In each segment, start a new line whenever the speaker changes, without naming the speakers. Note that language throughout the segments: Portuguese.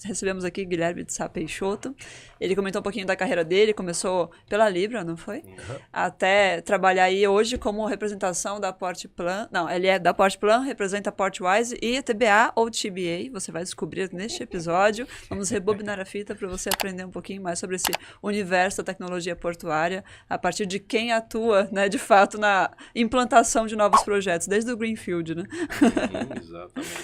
recebemos aqui Guilherme de Sá Peixoto. Ele comentou um pouquinho da carreira dele, começou pela Libra, não foi? Até trabalhar aí hoje como representação da Portplan. Não, ele é da Portplan, representa a Portwise e a TBA ou TBA. Você vai descobrir neste episódio. Vamos rebobinar a fita para você aprender um pouquinho mais sobre esse universo da tecnologia portuária, a partir de quem atua, né, de fato, na implantação de novos projetos, desde o Greenfield, né?
Exatamente.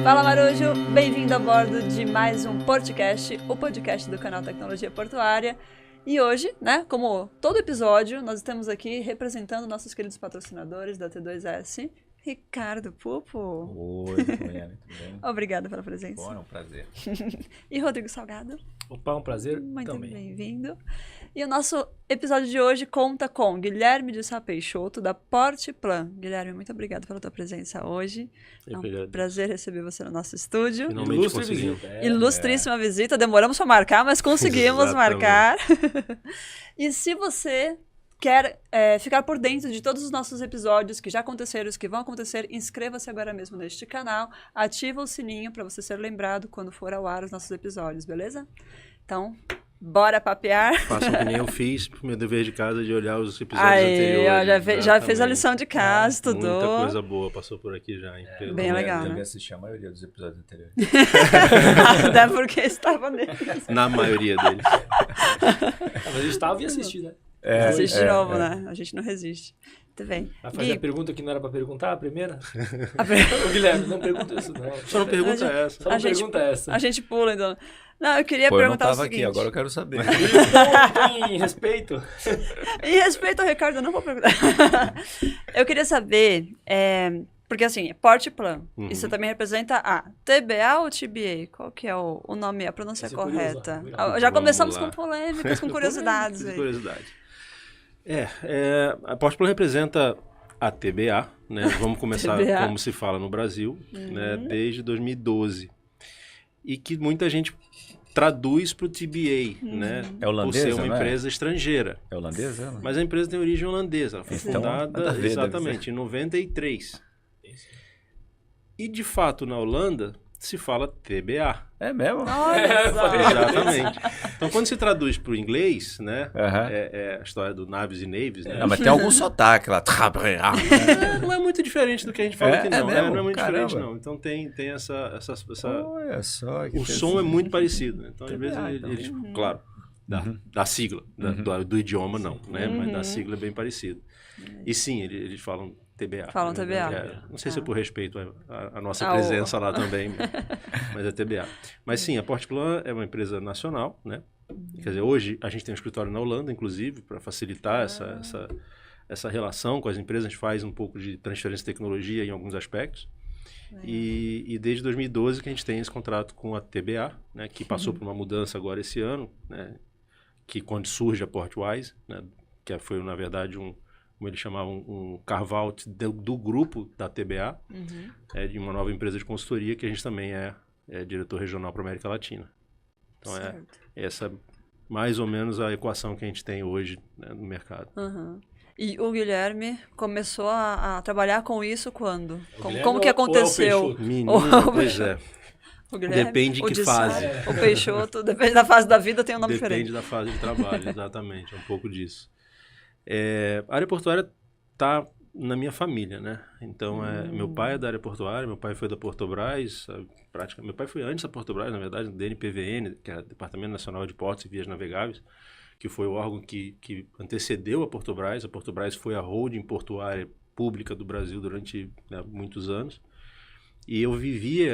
Fala, Marujo! Bem-vindo a bordo de mais um podcast, o podcast do canal Tecnologia Portuária. E hoje, né, como todo episódio, nós estamos aqui representando nossos queridos patrocinadores da T2S. Ricardo Pupo.
Oi, Goiânia, tudo bem?
Obrigada pela presença.
Bom, é um prazer.
E Rodrigo Salgado.
Opa, um prazer
Muito
também.
bem-vindo. E o nosso episódio de hoje conta com Guilherme de Sá Peixoto, da Portplan. Guilherme, muito obrigado pela tua presença hoje. É um prazer receber você no nosso estúdio.
Finalmente
Ilustre
conseguimos.
visita.
Ilustríssima visita. Demoramos para marcar, mas conseguimos marcar. E se você quer ficar por dentro de todos os nossos episódios que já aconteceram, os que vão acontecer, inscreva-se agora mesmo neste canal, ativa o sininho para você ser lembrado quando for ao ar os nossos episódios, beleza? Então, bora papear.
Façam que nem eu fiz pro meu dever de casa de olhar os episódios anteriores.
Ó, já fez a lição de casa, estudou.
Muita coisa boa passou por aqui já.
Bem legal,
Eu
né?
assisti a maioria dos episódios anteriores.
Até porque estava neles.
Na maioria deles.
Mas a gente estava e assistir, né?
Assiste de novo, né? A gente não resiste. Muito bem.
Vai fazer a pergunta que não era pra perguntar, a primeira?
A
Ô, Guilherme, não pergunta isso, não.
Só não pergunta essa.
Só não pergunta essa.
A gente pula, então. Não, eu queria
Pô, eu não
perguntar o
tava
seguinte.
aqui, agora eu quero saber.
Tem respeito?
Em respeito ao Ricardo, eu não vou perguntar. Eu queria saber, porque assim, Portplan, isso também representa a TBA ou TBA? Qual que é o nome, a pronúncia
Essa é
correta?
curiosa.
Já começamos
Vamos
com
lá.
polêmicas, com curiosidades aí.
Curiosidade. A Portplan representa a TBA, né? Vamos começar
TBA.
como se fala no Brasil, né? Desde 2012. E que muita gente traduz para o TBA, né?
É holandesa,
por ser uma
não é?
empresa estrangeira.
É holandesa, ela?
Mas a empresa tem origem holandesa. Ela foi
Então, nada a
fundada
ver, deve
exatamente em 93. E, de fato, na Holanda, se fala TBA.
É mesmo?
Olha só.
Exatamente. Então, quando se traduz para o inglês, né?
Aham.
É a história do navios e navies, né?
Não, mas tem algum sotaque lá.
Não é muito diferente do que a gente fala
É,
aqui, não.
é mesmo?
Não é muito
Caramba.
diferente, não. Então, tem essa
Olha só.
o som é muito parecido, né? Então, às vezes,
TBA, então.
eles, claro, da sigla, do idioma não, né? Mas da sigla é bem parecido. E sim, eles falam TBA.
Falam
né?
TBA.
Não sei se é por respeito à nossa
Ao-
presença lá também, mas é TBA. Mas sim, a Portplan é uma empresa nacional, né? Quer dizer, hoje a gente tem um escritório na Holanda, inclusive, para facilitar essa relação com as empresas. A gente faz um pouco de transferência de tecnologia em alguns aspectos. E desde 2012 que a gente tem esse contrato com a TBA, né, que passou por uma mudança agora esse ano, né, que quando surge a Portwise, né, que foi, na verdade, como eles chamavam, um carve-out do grupo da TBA, de uma nova empresa de consultoria, que a gente também é diretor regional para a América Latina. Então,
Certo.
essa mais ou menos a equação que a gente tem hoje, né, no mercado.
E o Guilherme começou a trabalhar com isso quando?
Guilherme
Como que
ou é o
aconteceu?
Peixoto?
Menino,
O
pois é.
O Guilherme,
Depende
o
que
de
fase.
Sá, o Peixoto, depende da fase da vida, tem um nome
Depende
diferente.
da fase de trabalho, exatamente, é um pouco disso. A área portuária está na minha família, né? Então, meu pai é da área portuária, meu pai foi da Portobras, praticamente, meu pai foi antes da Portobras, na verdade, do DNPVN, que é o Departamento Nacional de Portos e Vias Navegáveis, que foi o órgão que antecedeu a Portobras. A Portobras foi a holding portuária pública do Brasil durante, né, muitos anos. E eu vivi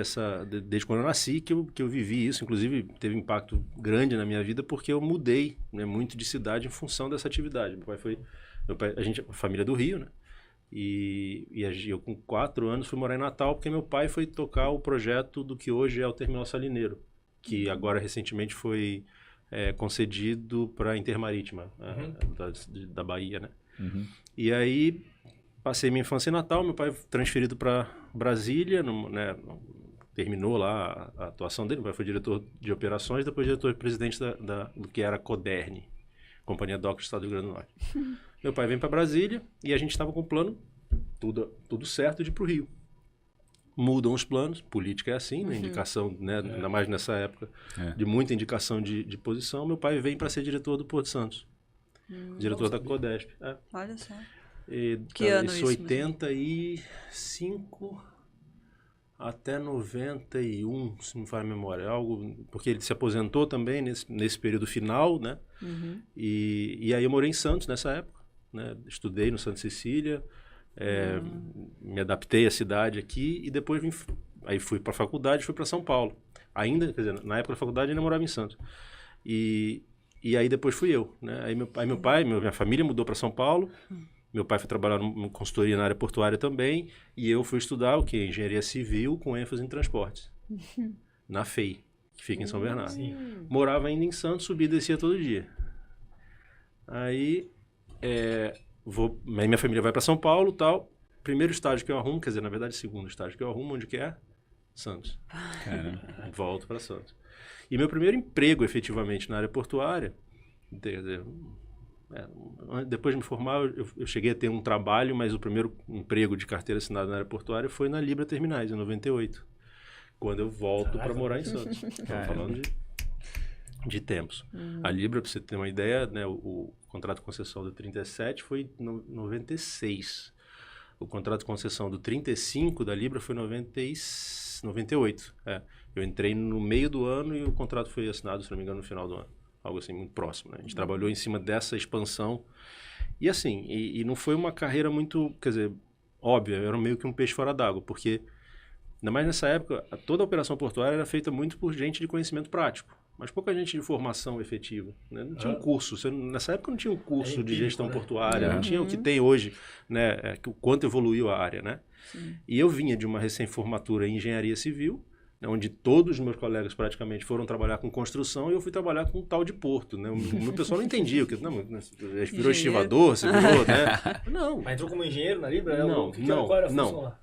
desde quando eu nasci, que eu vivi isso. Inclusive, teve impacto grande na minha vida, porque eu mudei, né, muito de cidade em função dessa atividade. A gente é família do Rio, né? E eu, com 4 anos, fui morar em Natal, porque meu pai foi tocar o projeto do que hoje é o Terminal Salineiro, que agora, recentemente, foi concedido para a Intermarítima, da Bahia, né? E aí, passei minha infância em Natal, meu pai transferido para Brasília, né, terminou lá a atuação dele, meu pai foi diretor de operações, depois diretor-presidente do que era a Coderne, Companhia Docks do Estado do Rio Grande do Norte. Meu pai vem para Brasília e a gente estava com o plano, tudo certo, de ir para o Rio. mudam os planos, política é assim, né? Indicação, né? Ainda mais nessa época, de muita indicação de posição. Meu pai vem para ser diretor do Porto Santos, diretor da Codesp.
Olha só.
Que
ano
isso? 85 até 91, se não me falha a memória. Algo, porque ele se aposentou também nesse período final, né? E aí eu morei em Santos nessa época, né? Estudei no Santa Cecília, me adaptei à cidade aqui e depois aí fui para a faculdade, fui para São Paulo. Ainda, quer dizer, na época da faculdade ainda morava em Santos. E aí depois fui eu, né? Aí minha família mudou para São Paulo. Meu pai foi trabalhar em consultoria na área portuária também, e eu fui estudar o quê? Engenharia civil com ênfase em transportes, na FEI, que fica em São Bernardo. Morava ainda em Santos, subia e descia todo dia. Aí, minha família vai para São Paulo e tal. Primeiro estágio que eu arrumo, quer dizer, na verdade, segundo estágio que eu arrumo, onde que é? Santos. Volto para Santos. E meu primeiro emprego, efetivamente, na área portuária, quer dizer, depois de me formar, eu cheguei a ter um trabalho, mas o primeiro emprego de carteira assinada na área portuária foi na Libra Terminais, em 98, quando eu volto para morar em Santos. Estamos falando de tempos. A Libra, para você ter uma ideia, né, o contrato de concessão do 37 foi em 96. O contrato de concessão do 35 da Libra foi em 98. Eu entrei no meio do ano e o contrato foi assinado, se não me engano, no final do ano. Algo assim, muito próximo, né? A gente trabalhou em cima dessa expansão. E assim, e não foi uma carreira muito, quer dizer, óbvia, era meio que um peixe fora d'água, porque, ainda mais nessa época, toda a operação portuária era feita muito por gente de conhecimento prático, mas pouca gente de formação efetiva, né? Não tinha um curso, nessa época não tinha um curso de gestão portuária, não tinha o que tem hoje, né? O quanto evoluiu a área, né? E eu vinha de uma recém-formatura em engenharia civil, onde todos os meus colegas praticamente foram trabalhar com construção e eu fui trabalhar com tal de porto, né? O meu pessoal não entendia, porque virou estivador, você virou, né? Não.
Mas entrou como engenheiro na Libra?
Não.
Qual era a função lá?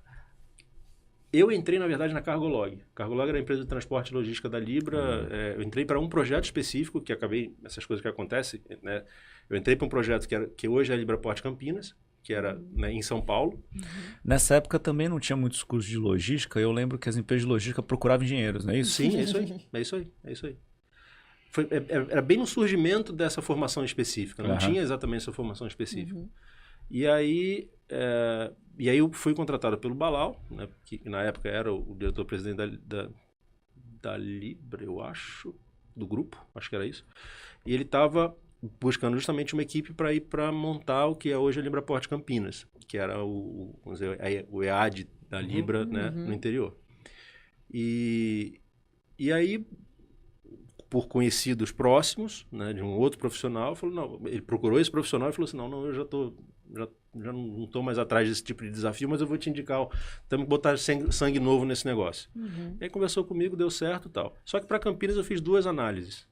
Eu entrei, na verdade, na Cargolog. Cargolog era a empresa de transporte e logística da Libra. Eu entrei para um projeto específico, que acabei, essas coisas que acontecem, né? Eu entrei para um projeto que hoje é a Libra Porto Campinas, que era, né, em São Paulo.
Nessa época também não tinha muitos cursos de logística. Eu lembro que as empresas de logística procuravam engenheiros, não é isso?
Sim, é isso aí. É isso aí. Era bem no surgimento dessa formação específica. Não tinha exatamente essa formação específica. E aí eu fui contratado pelo Balal, né, que na época era o diretor-presidente da Libra, eu acho, do grupo, acho que era isso. E ele estava buscando justamente uma equipe para ir para montar o que é hoje a Libra Porto Campinas, que era o EAD da Libra, né, no interior. E aí, por conhecidos próximos, né, de um outro profissional, ele procurou esse profissional e falou assim, não, eu já não estou mais atrás desse tipo de desafio, mas eu vou te indicar, temos que botar sangue novo nesse negócio. E aí conversou comigo, deu certo e tal. Só que para Campinas eu fiz 2 análises.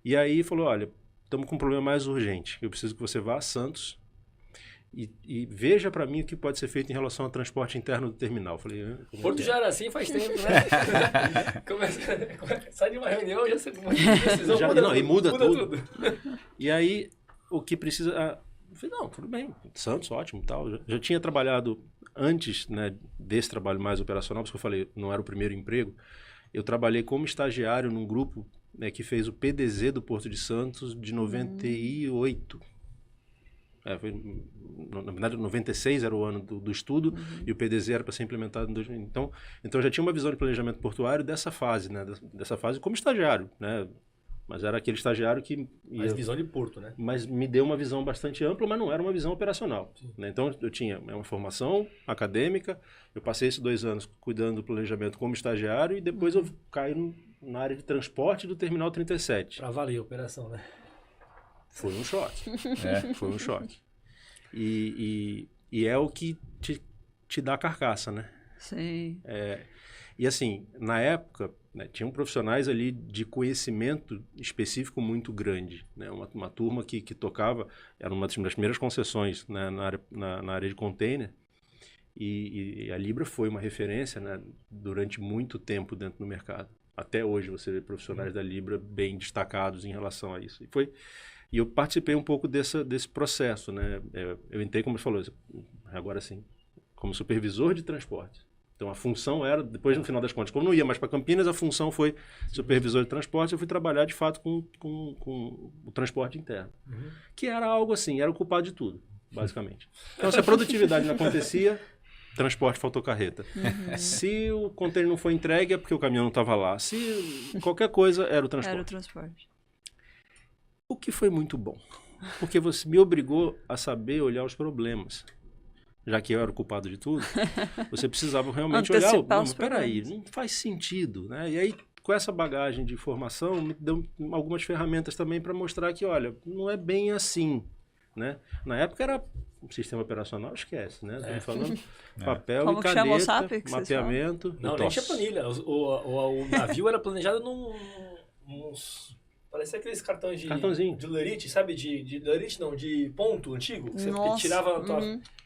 E aí falou, olha, estamos com um problema mais urgente. Eu preciso que você vá a Santos e veja para mim o que pode ser feito em relação ao transporte interno do terminal. Eu falei,
Porto já era assim faz tempo, né? Sai de uma reunião, já sei uma decisão,
muda tudo. E aí, o que precisa... Eu falei, não, tudo bem, Santos, ótimo, tal. Já tinha trabalhado antes, né, desse trabalho mais operacional, porque eu falei, não era o primeiro emprego. Eu trabalhei como estagiário num grupo, né, que fez o PDZ do Porto de Santos de 98. Na verdade, 96 era o ano do estudo e o PDZ era para ser implementado em 2000. Então eu já tinha uma visão de planejamento portuário dessa fase, né, dessa fase como estagiário, né? Mas era aquele estagiário que...
Mais visão de porto, né?
Mas me deu uma visão bastante ampla, mas não era uma visão operacional. Né? Então, eu tinha uma formação acadêmica, eu passei esses 2 anos cuidando do planejamento como estagiário e depois eu caí na área de transporte do Terminal 37.
Para valer a operação, né?
Foi um choque. Foi um choque. E é o que te dá carcaça, né?
Sim.
E assim, na época, né, tinham profissionais ali de conhecimento específico muito grande, né? Uma turma que tocava, era uma das primeiras concessões, né, na área de container, e a Libra foi uma referência, né, durante muito tempo dentro do mercado. Até hoje você vê profissionais da Libra bem destacados em relação a isso. E eu participei um pouco desse processo, né? Eu entrei, como você falou, agora sim, como supervisor de transporte. Então a função era, depois no final das contas, como não ia mais para Campinas, a função foi supervisor de transporte, eu fui trabalhar de fato com o transporte interno. Que era algo assim, era o culpado de tudo, basicamente. Então se a produtividade não acontecia, transporte faltou carreta. Se o container não foi entregue é porque o caminhão não estava lá. Se qualquer coisa, era o transporte.
Era o transporte.
O que foi muito bom, porque você me obrigou a saber olhar os problemas. Já que eu era o culpado de tudo, você precisava realmente olhar, não, mas peraí, não faz sentido, né? E aí, com essa bagagem de informação, me deu algumas ferramentas também para mostrar que, olha, não é bem assim, né? Na época era um sistema operacional, esquece, né? Estamos falando papel
Como
e
que chama o
caneta,
SAP que vocês
mapeamento.
Não, nem tinha planilha. O navio era planejado nos... Parecia aqueles cartões de lerite, sabe? De lerite não, de ponto antigo. Que você tirava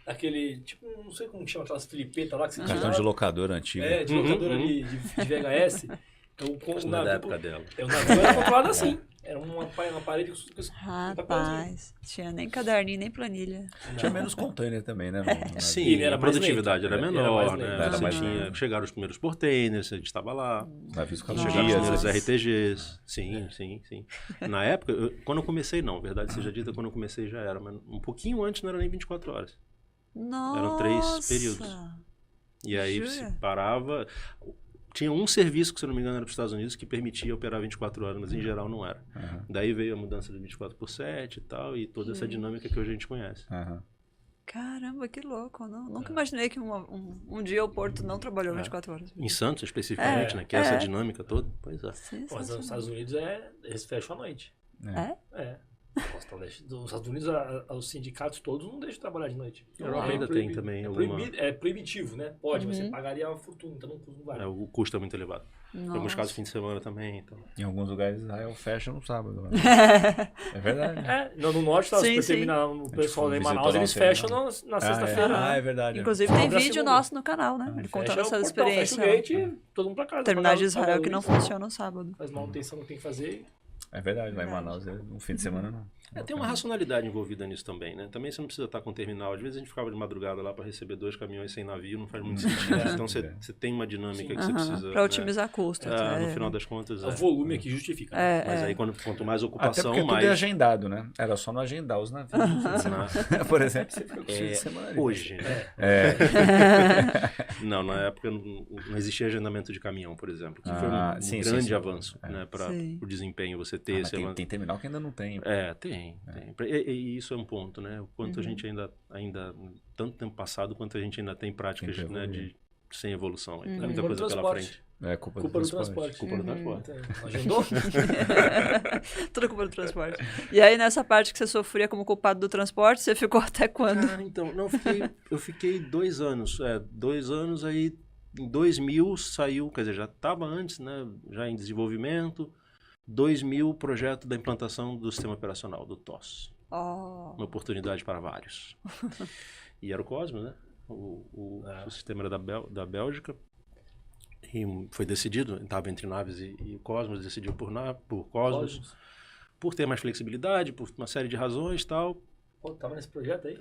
aquele, tipo, não sei como que chama, aquelas filipetas lá que você tirava.
Cartão de locadora antigo.
É, de locadora de VHS. Então,
o navio, da época dela.
O navio era controlado assim. Era uma parede com
Rapaz, tinha nem caderninho, nem planilha.
Tinha menos container também, né?
Sim, a produtividade era menor, né?
Era mais
chegaram os primeiros portainers, a gente estava lá. Chegaram os primeiros RTGs. Sim. Na época, quando eu comecei, não. Verdade seja dita, quando eu comecei já era. Mas um pouquinho antes não era nem 24 horas.
Nossa!
Eram 3 períodos. E aí você parava... Tinha um serviço, que se eu não me engano era para os Estados Unidos, que permitia operar 24 horas, mas em geral não era. Daí veio a mudança de 24/7 e tal, e toda essa dinâmica que hoje a gente conhece.
Caramba, que louco. Nunca imaginei que um dia o Porto não trabalhou 24 horas.
Em Santos, especificamente, né? Que é essa dinâmica toda. Pois é.
Mas nos Estados Unidos eles fecham à noite. É. Nos Estados Unidos, os sindicatos todos não deixam de trabalhar de noite.
Europa ainda tem também
É proibitivo, né? Pode, mas você pagaria uma fortuna, então não vale.
O custo é muito elevado. Em alguns casos, fim de semana também. Então.
Em alguns lugares, Israel fecha no sábado. É verdade.
No norte, o pessoal lá em Manaus, eles fecham na sexta-feira.
É verdade.
Inclusive, tem vídeo nosso no canal, né? Ele contando essas experiências.
Fecha o gate, todo mundo pra casa.
Terminais de Israel que não funcionam no sábado.
Faz manutenção, não tem que fazer.
É verdade, lá em Manaus, no fim de semana não.
Tem uma racionalidade envolvida nisso também, né? Também você não precisa estar com terminal. Às vezes a gente ficava de madrugada lá para receber 2 caminhões sem navio, não faz muito sentido. Então você tem uma dinâmica que você precisa...
Para otimizar custo.
No final das contas...
O volume aqui justifica. Né?
Mas aí quanto mais ocupação,
até porque
mais...
tudo é agendado, né? Era só não agendar os navios. Por exemplo, você fica com fim de semana ali.
Hoje, né? Não, na época não existia agendamento de caminhão, por exemplo. Que foi um grande avanço, né? Para o desempenho você ter...
Tem terminal que ainda não tem.
Tem. E isso é um ponto, né? O quanto a gente ainda, tanto tempo passado, quanto a gente ainda tem práticas, né, sem evolução. Tem muita coisa pela frente.
Culpa do transporte.
Culpa do transporte.
Agendou?
Tudo culpa do transporte. E aí, nessa parte que você sofria como culpado do transporte, você ficou até quando?
Então, eu fiquei 2 anos. 2 anos, aí em 2000 saiu, quer dizer, já estava antes, né? Já em desenvolvimento. 2000, o projeto da implantação do sistema operacional, do TOS. Uma oportunidade para vários. E era o Cosmos, né? O sistema era da Bélgica. E foi decidido, estava entre Naves e Cosmos, decidiu por Cosmos. Por ter mais flexibilidade, por uma série de razões e tal.
Pô, tava nesse projeto aí?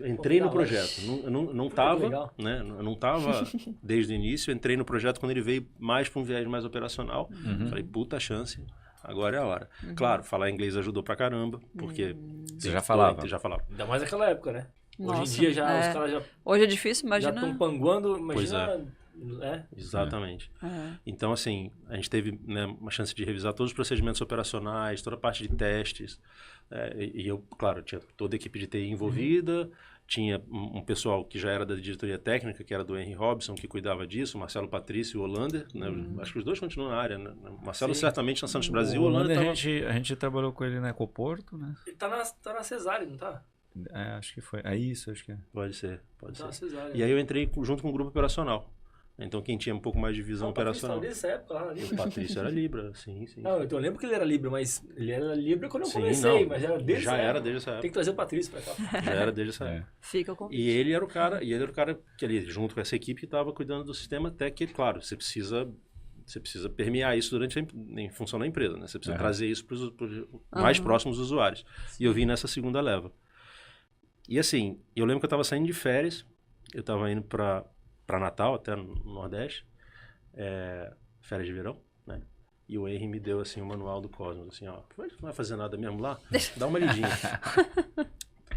Entrei no projeto. Não estava, né? Eu não estava desde o início. Entrei no projeto quando ele veio mais para um viés mais operacional. Falei, puta chance, agora é a hora. Claro, falar inglês ajudou pra caramba, porque...
Você já falava?
Já falava.
Ainda mais naquela época, né?
Nossa,
hoje em dia os caras já...
Hoje é difícil, imagina...
Já estão panguando, imagina...
Pois é. Exatamente. Então, assim, a gente teve, né, uma chance de revisar todos os procedimentos operacionais, toda a parte de testes. E eu, claro, tinha toda a equipe de TI envolvida, tinha um pessoal que já era da diretoria técnica, que era do Henry Robson, que cuidava disso, o Marcelo Patrício e o Hollander, né? Acho que os dois continuam na área, né? O Marcelo certamente na Santos Brasil, o Hollander
a gente trabalhou com ele na Ecoporto, né?
Ele tá na Cesárea, não tá?
Acho que foi. Acho que é.
Pode ser.
Cesárea.
E aí eu entrei junto com o grupo operacional. Então quem tinha um pouco mais de visão operacional.
Nessa época, lá na Libra.
O Patrício era Libra, sim.
Não, então eu lembro que ele era Libra, mas ele era Libra quando eu comecei, mas era desde
já era desde essa época.
Tem que trazer o Patrício pra cá.
Já era desde essa época.
Fica com...
E ele era o cara que ali, junto com essa equipe, que estava cuidando do sistema, até que, claro, você precisa permear isso em função da empresa, né? Você precisa trazer isso para os mais próximos usuários. E eu vim nessa segunda leva. E assim, eu lembro que eu estava saindo de férias, eu estava indo para para Natal, até no Nordeste, férias de verão, né? E o Henry me deu, assim, o manual do Cosmos, assim, ó, não vai fazer nada mesmo lá? Dá uma lidinha.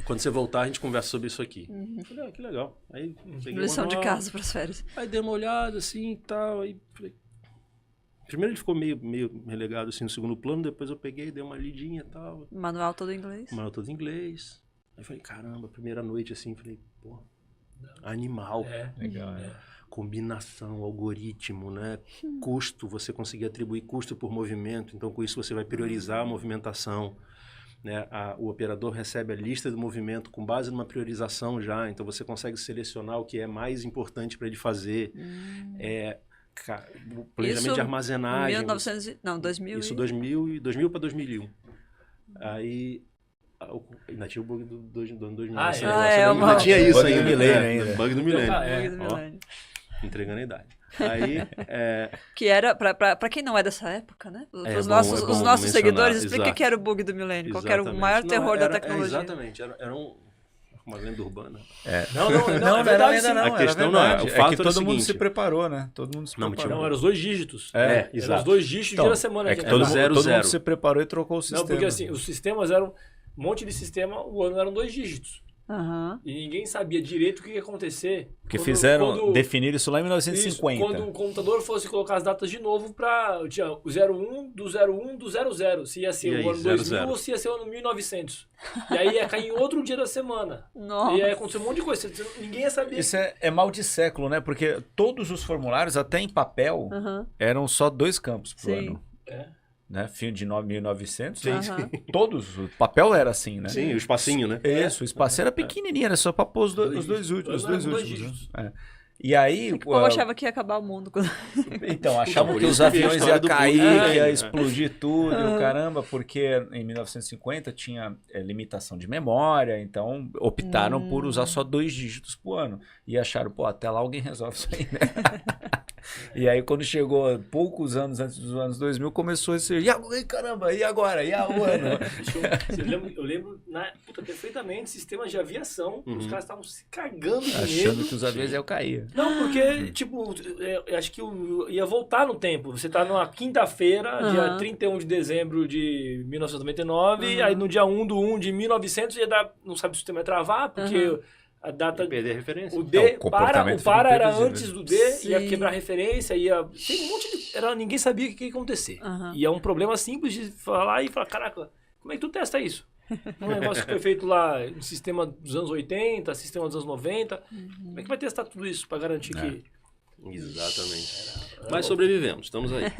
Quando você voltar, a gente conversa sobre isso aqui. Falei, que legal. Aí,
lição de casa para as férias.
Aí dei uma olhada, assim, e tal, aí falei... Primeiro ele ficou meio relegado, assim, no segundo plano, depois eu peguei, dei uma lidinha e tal.
Manual todo em inglês.
Manual todo em inglês. Aí falei, caramba, primeira noite, assim, falei, pô, animal.
Legal,
Combinação, algoritmo, né? Custo, você conseguir atribuir custo por movimento, então com isso você vai priorizar a movimentação, né? O operador recebe a lista do movimento com base numa priorização já, então você consegue selecionar o que é mais importante para ele fazer. O planejamento de armazenagem.
2000.
Isso 2000 para 2001. Aí... Ainda tinha o bug do 2000. Ainda tinha isso
bug
ainda. Bug do milênio.
Bug do milênio.
Entregando a idade. Aí,
que era, pra quem não é dessa época, né? Os nossos seguidores, explica o que era o bug do milênio. Qual era o maior terror da tecnologia.
Exatamente. Era uma lenda urbana.
Não era lenda não.
A questão não é. O fato
que todo mundo se preparou, né? Todo mundo se preparou.
Não, eram os 2 dígitos.
Exato.
Eram os 2 dígitos
então,
dia da semana.
Que todo mundo se preparou e trocou o sistema.
Não, porque assim, os sistemas eram... Um monte de sistema, o ano eram 2 dígitos.
Uhum.
E ninguém sabia direito o que ia acontecer.
Porque definiram isso lá em 1950.
Quando o computador fosse colocar as datas de novo para... Tinha o 01 do 01 do 00. Se ia ser o ano 2000 ou se ia ser o ano 1900. E aí ia cair em outro dia da semana.
Nossa.
E aí ia acontecer um monte de coisa. Ninguém ia saber.
Isso é mal de século, né? Porque todos os formulários, até em papel, eram só 2 campos por ano. Né? Fim de 1900, todos, o papel era assim, né?
Sim, o espacinho, né?
Isso, o espacinho era pequenininho, era só para pôr os dois últimos. Né? E aí...
O povo achava que ia acabar o mundo.
Então, achavam que os aviões iam cair, que ia explodir tudo, caramba, porque em 1950 tinha limitação de memória, então optaram por usar só 2 dígitos por ano. E acharam, até lá alguém resolve isso aí, né? E aí, quando chegou poucos anos antes dos anos 2000, começou a ser, caramba, e agora? E o ano?
Eu lembro perfeitamente, sistemas de aviação, os caras estavam se cagando de medo.
Achando que os aviões iam cair.
Não, porque, eu acho que ia voltar no tempo. Você tá numa quinta-feira, dia 31 de dezembro de 1999, aí no dia 1/1 de 1900 não sabe se o sistema ia travar, porque... A data...
Perder a referência.
O D, o para era antes do D, ia quebrar a referência, tem um monte de... ninguém sabia o que ia acontecer. E é um problema simples de falar e falar, caraca, como é que tu testa isso? Um negócio que foi feito lá no sistema dos anos 80, sistema dos anos 90. Como é que vai testar tudo isso para garantir que...
Exatamente. Mas sobrevivemos, estamos aí.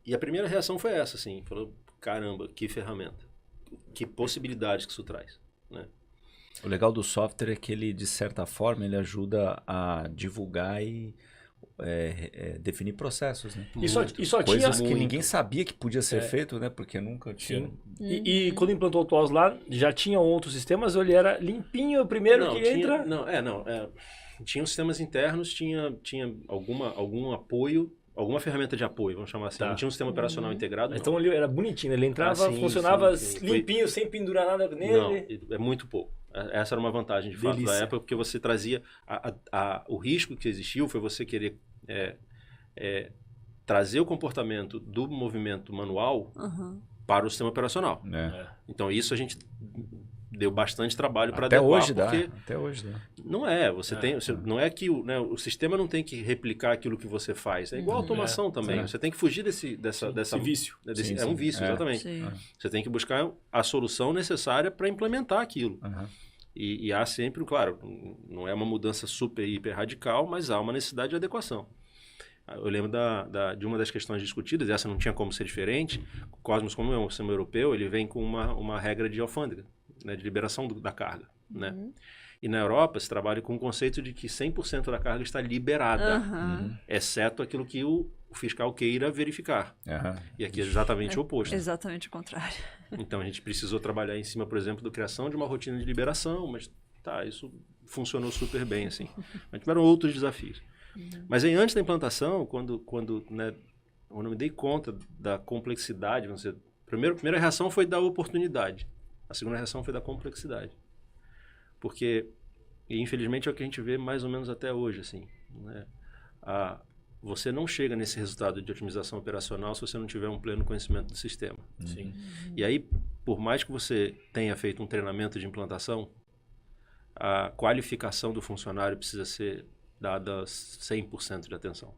E a primeira reação foi essa, assim, falou, caramba, que ferramenta. Que possibilidades que isso traz. Né?
O legal do software é que ele, de certa forma, ele ajuda a divulgar e definir processos. Né?
E só
coisas
tinha...
que ninguém sabia que podia ser feito, né? Porque nunca tinha...
E quando implantou o TOS lá, já tinham outros sistemas ou ele era limpinho, o primeiro entra...
Tinham sistemas internos, tinha algum apoio, alguma ferramenta de apoio, vamos chamar assim. Não tinha um sistema operacional integrado.
Então ele era bonitinho, ele entrava, funcionava limpinho, sem pendurar nada nele.
Não, é muito pouco. Essa era uma vantagem, de fato, da época, porque você trazia... o risco que existiu foi você querer trazer o comportamento do movimento manual para o sistema operacional. Então, isso a gente... deu bastante trabalho para adequar.
Até hoje dá.
Não é, não é que o sistema não tem que replicar aquilo que você faz. É igual a automação também. Você tem que fugir desse
vício.
É um vício, exatamente. Você tem que buscar a solução necessária para implementar aquilo. E há sempre, claro, não é uma mudança super, hiper radical, mas há uma necessidade de adequação. Eu lembro de uma das questões discutidas, essa não tinha como ser diferente. O Cosmos, como é um sistema europeu, ele vem com uma regra de alfândega, né, de liberação da carga. Né? E na Europa se trabalha com o conceito de que 100% da carga está liberada, exceto aquilo que o fiscal queira verificar. E aqui é exatamente o oposto.
Exatamente o contrário.
Então a gente precisou trabalhar em cima, por exemplo, da criação de uma rotina de liberação, mas isso funcionou super bem, assim. Mas tiveram outros desafios. Mas aí, antes da implantação, quando eu me dei conta da complexidade, vamos dizer, a primeira reação foi da oportunidade. A segunda reação foi da complexidade. Porque E infelizmente é o que a gente vê mais ou menos até hoje, assim, né? Você não chega nesse resultado de otimização operacional se você não tiver um pleno conhecimento do sistema.
Sim.
E aí, por mais que você tenha feito um treinamento de implantação, a qualificação do funcionário precisa ser dada 100% de atenção.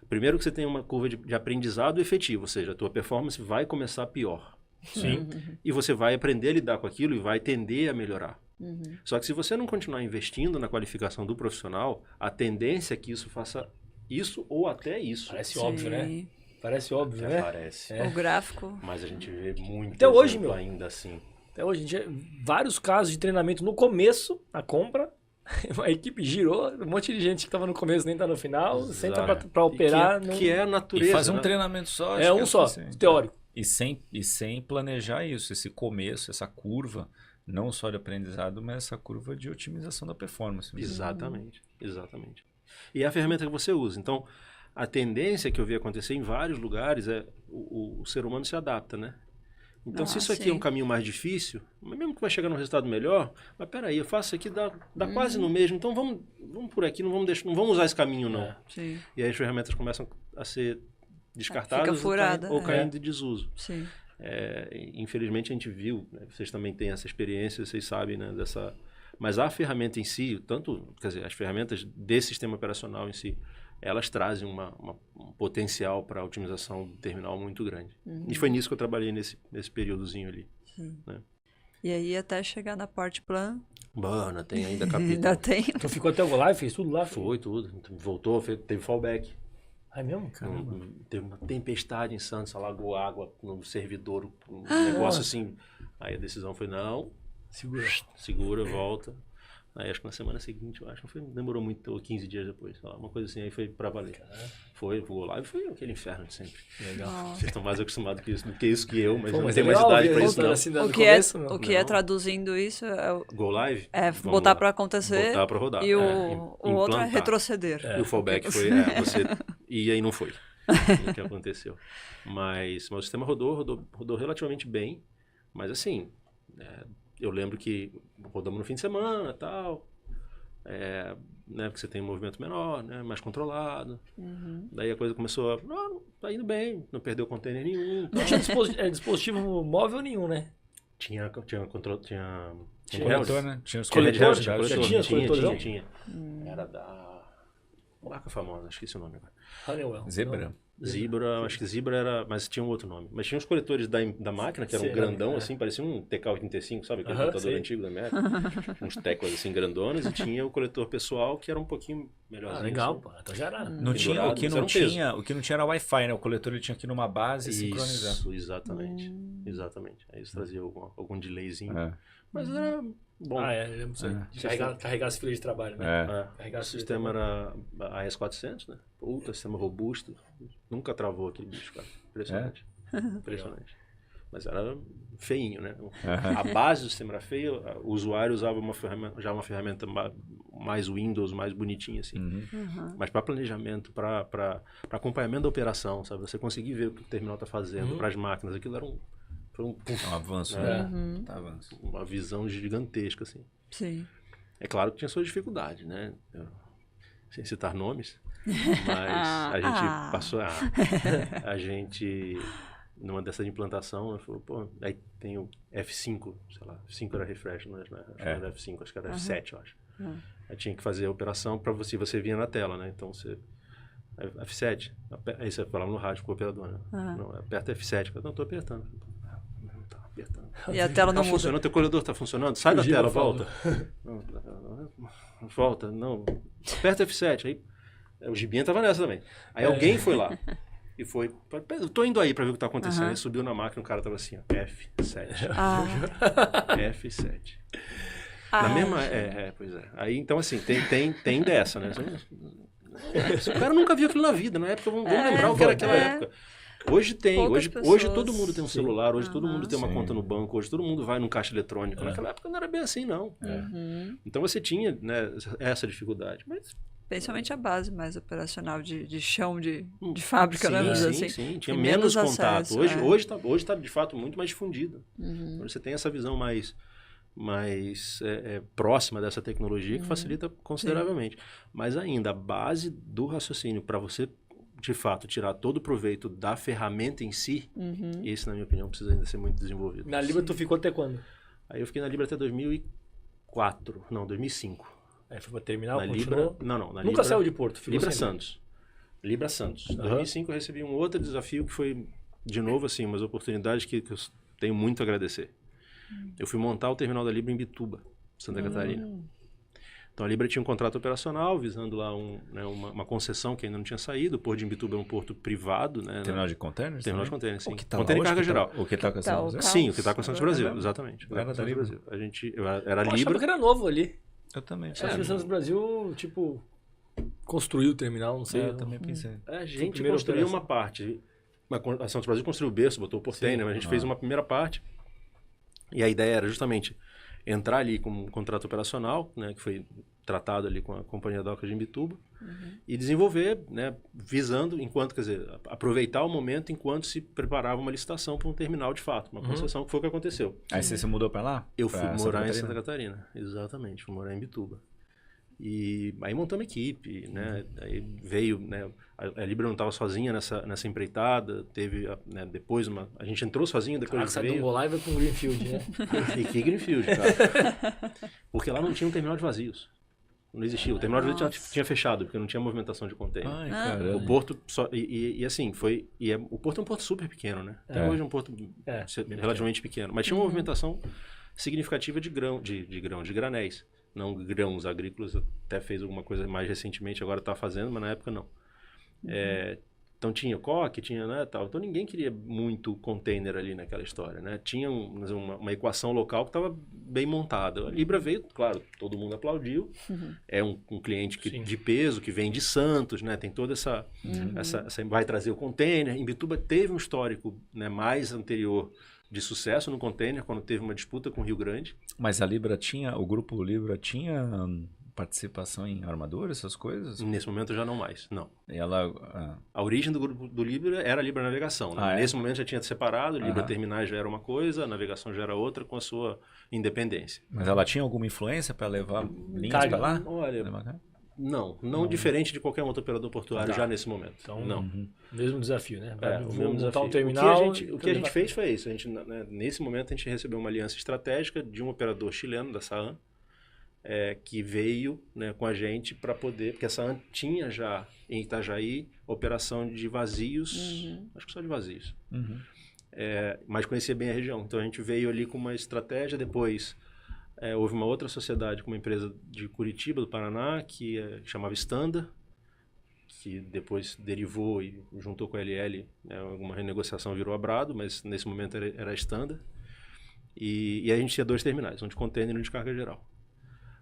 Primeiro que você tem uma curva de aprendizado efetivo, ou seja, a tua performance vai começar pior.
Sim.
E você vai aprender a lidar com aquilo e vai tender a melhorar. Só que se você não continuar investindo na qualificação do profissional, a tendência é que isso faça isso ou até isso.
Parece óbvio, né? Parece óbvio, né?
Parece.
O gráfico.
Mas a gente vê muito
até hoje,
ainda assim.
Até hoje, a gente vê vários casos de treinamento no começo, na compra. A equipe girou, um monte de gente que estava no começo nem está no final, senta para operar.
Que é a natureza.
E faz um treinamento só.
É um só, teórico.
E sem planejar isso, esse começo, essa curva, não só de aprendizado, mas essa curva de otimização da performance.
Exatamente. E é a ferramenta que você usa. Então, a tendência que eu vi acontecer em vários lugares é o ser humano se adapta, né? Então, se isso aqui é um caminho mais difícil, mas mesmo que vai chegar num resultado melhor, mas peraí, eu faço isso aqui, dá quase no mesmo, então vamos por aqui, não vamos usar esse caminho, não.
Sim.
E aí as ferramentas começam a ser descartadas
Fica furada,
ou caindo de desuso.
Sim.
Infelizmente a gente viu, né, vocês também têm essa experiência, vocês sabem, né, dessa... Mas a ferramenta em si, as ferramentas desse sistema operacional em si, elas trazem um potencial para a otimização do terminal muito grande. E foi nisso que eu trabalhei nesse períodozinho ali. Né?
E aí até chegar na Portplan...
Bana, tem ainda capítulo.
Ainda tem.
Então ficou até o live, fez tudo lá?
Foi tudo. Voltou, teve fallback.
É mesmo? Caramba.
Teve uma tempestade em Santos, alagou água no servidor, um negócio assim. Aí a decisão foi, não, segura, volta. Aí acho que na semana seguinte, demorou muito, 15 dias depois, uma coisa assim, aí foi pra valer. Voou lá e foi aquele inferno de sempre.
Legal.
Vocês estão mais acostumados que isso que eu, mas eu não tenho mais idade pra isso não.
Assim,
o que é traduzindo isso é o...
Go live?
É botar pra acontecer.
Botar pra rodar.
E o outro é retroceder.
E o fallback foi, você... E aí não foi o que aconteceu. Mas o sistema rodou relativamente bem, mas assim... eu lembro que rodamos no fim de semana e tal, né, porque você tem um movimento menor, né, mais controlado. Daí a coisa começou tá indo bem, não perdeu container nenhum.
Não tinha dispositivo móvel nenhum, né?
Tinha controle, tinha
coletor, né? Tinha os
coletores.
Tinha. Era da marca famosa, esqueci o nome agora.
Honeywell.
Zebra, acho que Zebra era, mas tinha um outro nome. Mas tinha os coletores da máquina, que eram grandão, assim, parecia um TK-85, sabe? Aquele computador antigo da América. Uns teclas, assim, grandonas. E tinha o coletor pessoal, que era um pouquinho melhorzinho.
Legal,
assim.
pô. Então já era.
O que não tinha era Wi-Fi, né? O coletor ele tinha aqui numa base e sincronizar.
Isso, exatamente. Aí isso trazia algum delayzinho. Mas era bom.
Lembro disso aí. Carregar as filas de trabalho, né?
O sistema era a AS400, né? Puta, sistema robusto. Nunca travou aquele bicho, cara. Impressionante. Impressionante. Mas era feinho, né? A base do sistema era feia, o usuário usava uma ferramenta mais Windows, mais bonitinha, assim. Mas para planejamento, para acompanhamento da operação, sabe? Você conseguir ver o que o terminal está fazendo para as máquinas, aquilo era um
avanço,
avanço. Uma visão gigantesca, assim.
Sim.
É claro que tinha suas dificuldades, né? Sem citar nomes, mas a gente passou... A gente, numa dessa de implantação, falou, aí tem o F5, sei lá, F5 era refresh, não era F5, acho que era F7, eu acho. Aí tinha que fazer a operação para você vinha na tela, né? Então você... F7, aí você falava no rádio com o operador, né? Não, aperta F7, não, estou apertando.
E a tela não muda.
Teu corredor está funcionando? Sai da tela, volta. Volta, não. Aperta F7. Aí o Gibinha estava nessa também. Aí alguém foi lá e foi. Eu tô indo aí para ver o que está acontecendo. Aí subiu na máquina, o cara estava assim, ó, F7. F7. Na mesma. Pois é. Aí então assim, tem dessa, né? O cara nunca viu aquilo na vida. Na época, vamos lembrar o que era aquela época. Hoje tem, hoje todo mundo tem um celular, hoje todo mundo tem uma conta no banco, hoje todo mundo vai num caixa eletrônico. Naquela época não era bem assim, não. Então você tinha, né, essa dificuldade. Mas...
Principalmente a base mais operacional de chão de fábrica, né?
Sim, tinha menos contato. Hoje tá de fato muito mais difundido. Hoje você tem essa visão mais mais próxima dessa tecnologia, que facilita consideravelmente. Mas ainda, a base do raciocínio para você, de fato, tirar todo o proveito da ferramenta em si, esse, na minha opinião, precisa ainda ser muito desenvolvido.
Na Libra tu ficou até quando?
Aí eu fiquei na Libra até 2004, não, 2005.
Aí foi para terminal,
na
continuou?
Libra, não, na
Nunca
Libra,
saiu de Porto? Ficou
Libra
sempre.
Santos. Libra Santos. Em 2005 eu recebi um outro desafio que foi, de novo, assim, umas oportunidades que eu tenho muito a agradecer. Eu fui montar o terminal da Libra em Bituba, Santa Catarina. Então a Libra tinha um contrato operacional visando lá uma concessão que ainda não tinha saído. O Porto de Imbituba é um porto privado, né?
Terminal de containers?
Terminal de containers, sim.
O que tá
container em carga geral.
O que está com a Santos Brasil?
Sim, o que está com a Santos Brasil, exatamente.
Era da Libra.
Eu era
Eu
Libra.
achava que era novo ali.
Eu também.
Acho que o Santos Brasil, tipo, construiu o terminal, não sei.
Eu também pensei.
A gente construiu uma parte. A Santos Brasil construiu o berço, botou o porteiro, mas a gente fez uma primeira parte. E a ideia era justamente entrar ali com um contrato operacional, né, que foi tratado ali com a Companhia Docas de Imbituba, e desenvolver, né, visando, quer dizer, aproveitar o momento enquanto se preparava uma licitação para um terminal de fato, uma concessão, que foi o que aconteceu.
Aí você se mudou para lá?
Eu fui morar em Santa Catarina, exatamente, fui morar em Imbituba. E aí montamos equipe, né? Aí veio, né? A Libra não estava sozinha nessa empreitada, teve, né, depois a gente entrou sozinho, depois a gente veio.
Sai do Golaiva com Greenfield, né?
E que Greenfield, cara. Porque lá não tinha um terminal de vazios. Não existia. O terminal de vazios tinha fechado, porque não tinha movimentação de container.
Ai, caramba.
O porto só... E assim, foi... o porto é um porto super pequeno, né? Até hoje é um porto relativamente pequeno. Mas tinha uma movimentação significativa de granéis. Não grãos agrícolas, até fez alguma coisa mais recentemente, agora está fazendo, mas na época não. Então tinha coque, tinha, né, tal. Então ninguém queria muito container ali naquela história, né? Tinha uma equação local que estava bem montada. A Libra veio, claro, todo mundo aplaudiu. É um cliente de peso que vem de Santos, né? Tem toda essa vai trazer o container. Imbituba teve um histórico, né, mais anterior de sucesso no container, quando teve uma disputa com o Rio Grande.
Mas o grupo Libra tinha participação em armadura, essas coisas?
Nesse momento já não mais, não.
E ela...
A origem do grupo do Libra era a Libra Navegação, né? Nesse momento já tinha separado, Libra Terminais já era uma coisa, a navegação já era outra, com a sua independência.
Mas ela tinha alguma influência para levar linhas para lá?
Olha... Não diferente de qualquer outro operador portuário já nesse momento.
Então, mesmo desafio, né?
Vou montar um
terminal.
O que a gente fez foi isso. A gente, né, nesse momento, a gente recebeu uma aliança estratégica de um operador chileno, da SAAN, que veio, né, com a gente para poder... Porque a SAAN tinha já em Itajaí operação de vazios, acho que só de vazios. Mas conhecia bem a região. Então a gente veio ali com uma estratégia, depois... houve uma outra sociedade com uma empresa de Curitiba, do Paraná, que chamava Standa, que depois derivou e juntou com a LL, né, alguma renegociação virou a Brado, mas nesse momento era a Standa. E a gente tinha 2 terminais, um de container e um de carga geral.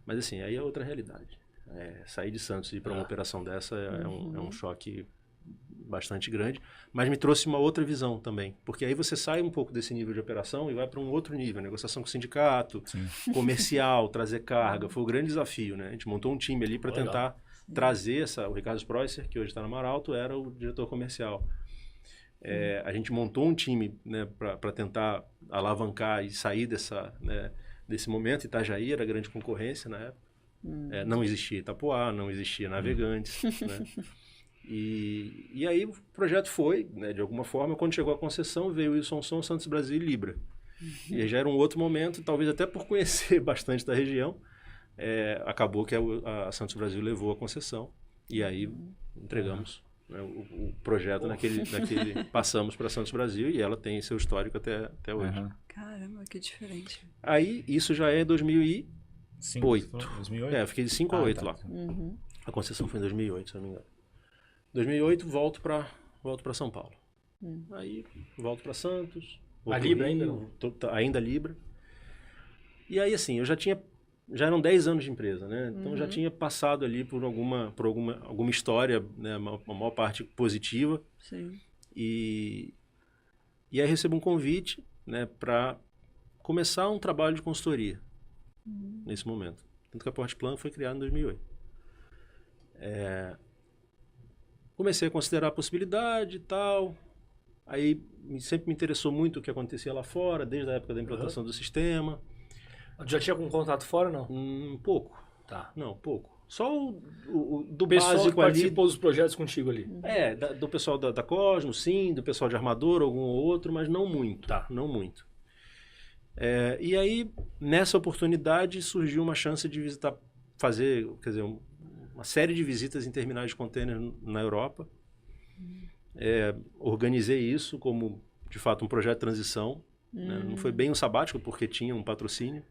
Mas assim, aí é outra realidade. Sair de Santos e ir para uma operação dessa é um choque bastante grande, mas me trouxe uma outra visão também, porque aí você sai um pouco desse nível de operação e vai para um outro nível, negociação com o sindicato, comercial, trazer carga, foi o grande desafio, né? A gente montou um time ali para tentar trazer o Ricardo Spreusser, que hoje está na Maralto, era o diretor comercial. A gente montou um time, né, para tentar alavancar e sair desse momento. Itajaí era grande concorrência na época, não existia Itapoá, não existia Navegantes, né? E aí o projeto foi, né, de alguma forma, quando chegou a concessão, veio o Wilson Son, Santos Brasil e Libra. E aí já era um outro momento, talvez até por conhecer bastante da região, acabou que a Santos Brasil levou a concessão. E aí entregamos, né, o projeto passamos para Santos Brasil e ela tem seu histórico até hoje.
Caramba, que diferente.
Aí isso já é 2008.
2008?
Eu fiquei de 5 a 8 lá. A concessão foi em 2008, se não me engano. 2008, volto para São Paulo. Aí, volto para Santos.
A Libra ainda?
Ainda Libra. E aí, assim, já eram 10 anos de empresa, né? Então, já tinha passado ali por alguma história, né? Uma maior parte positiva.
Sim.
E aí, recebo um convite, né? Para começar um trabalho de consultoria nesse momento. Tanto que a Portplan foi criada em 2008. Comecei a considerar a possibilidade e tal. Aí sempre me interessou muito o que acontecia lá fora, desde a época da implantação do sistema.
Já tinha algum contato fora, não?
Pouco.
Tá.
Não, pouco. Só o do
pessoal
básico
que participou dos projetos contigo ali.
Do pessoal da Cosmos, sim, do pessoal de armador, algum ou outro, mas não muito.
Tá.
Não muito. E aí, nessa oportunidade, surgiu uma chance de fazer, quer dizer, uma série de visitas em terminais de container na Europa. Organizei isso como, de fato, um projeto de transição. Né? Não foi bem um sabático, porque tinha um patrocínio.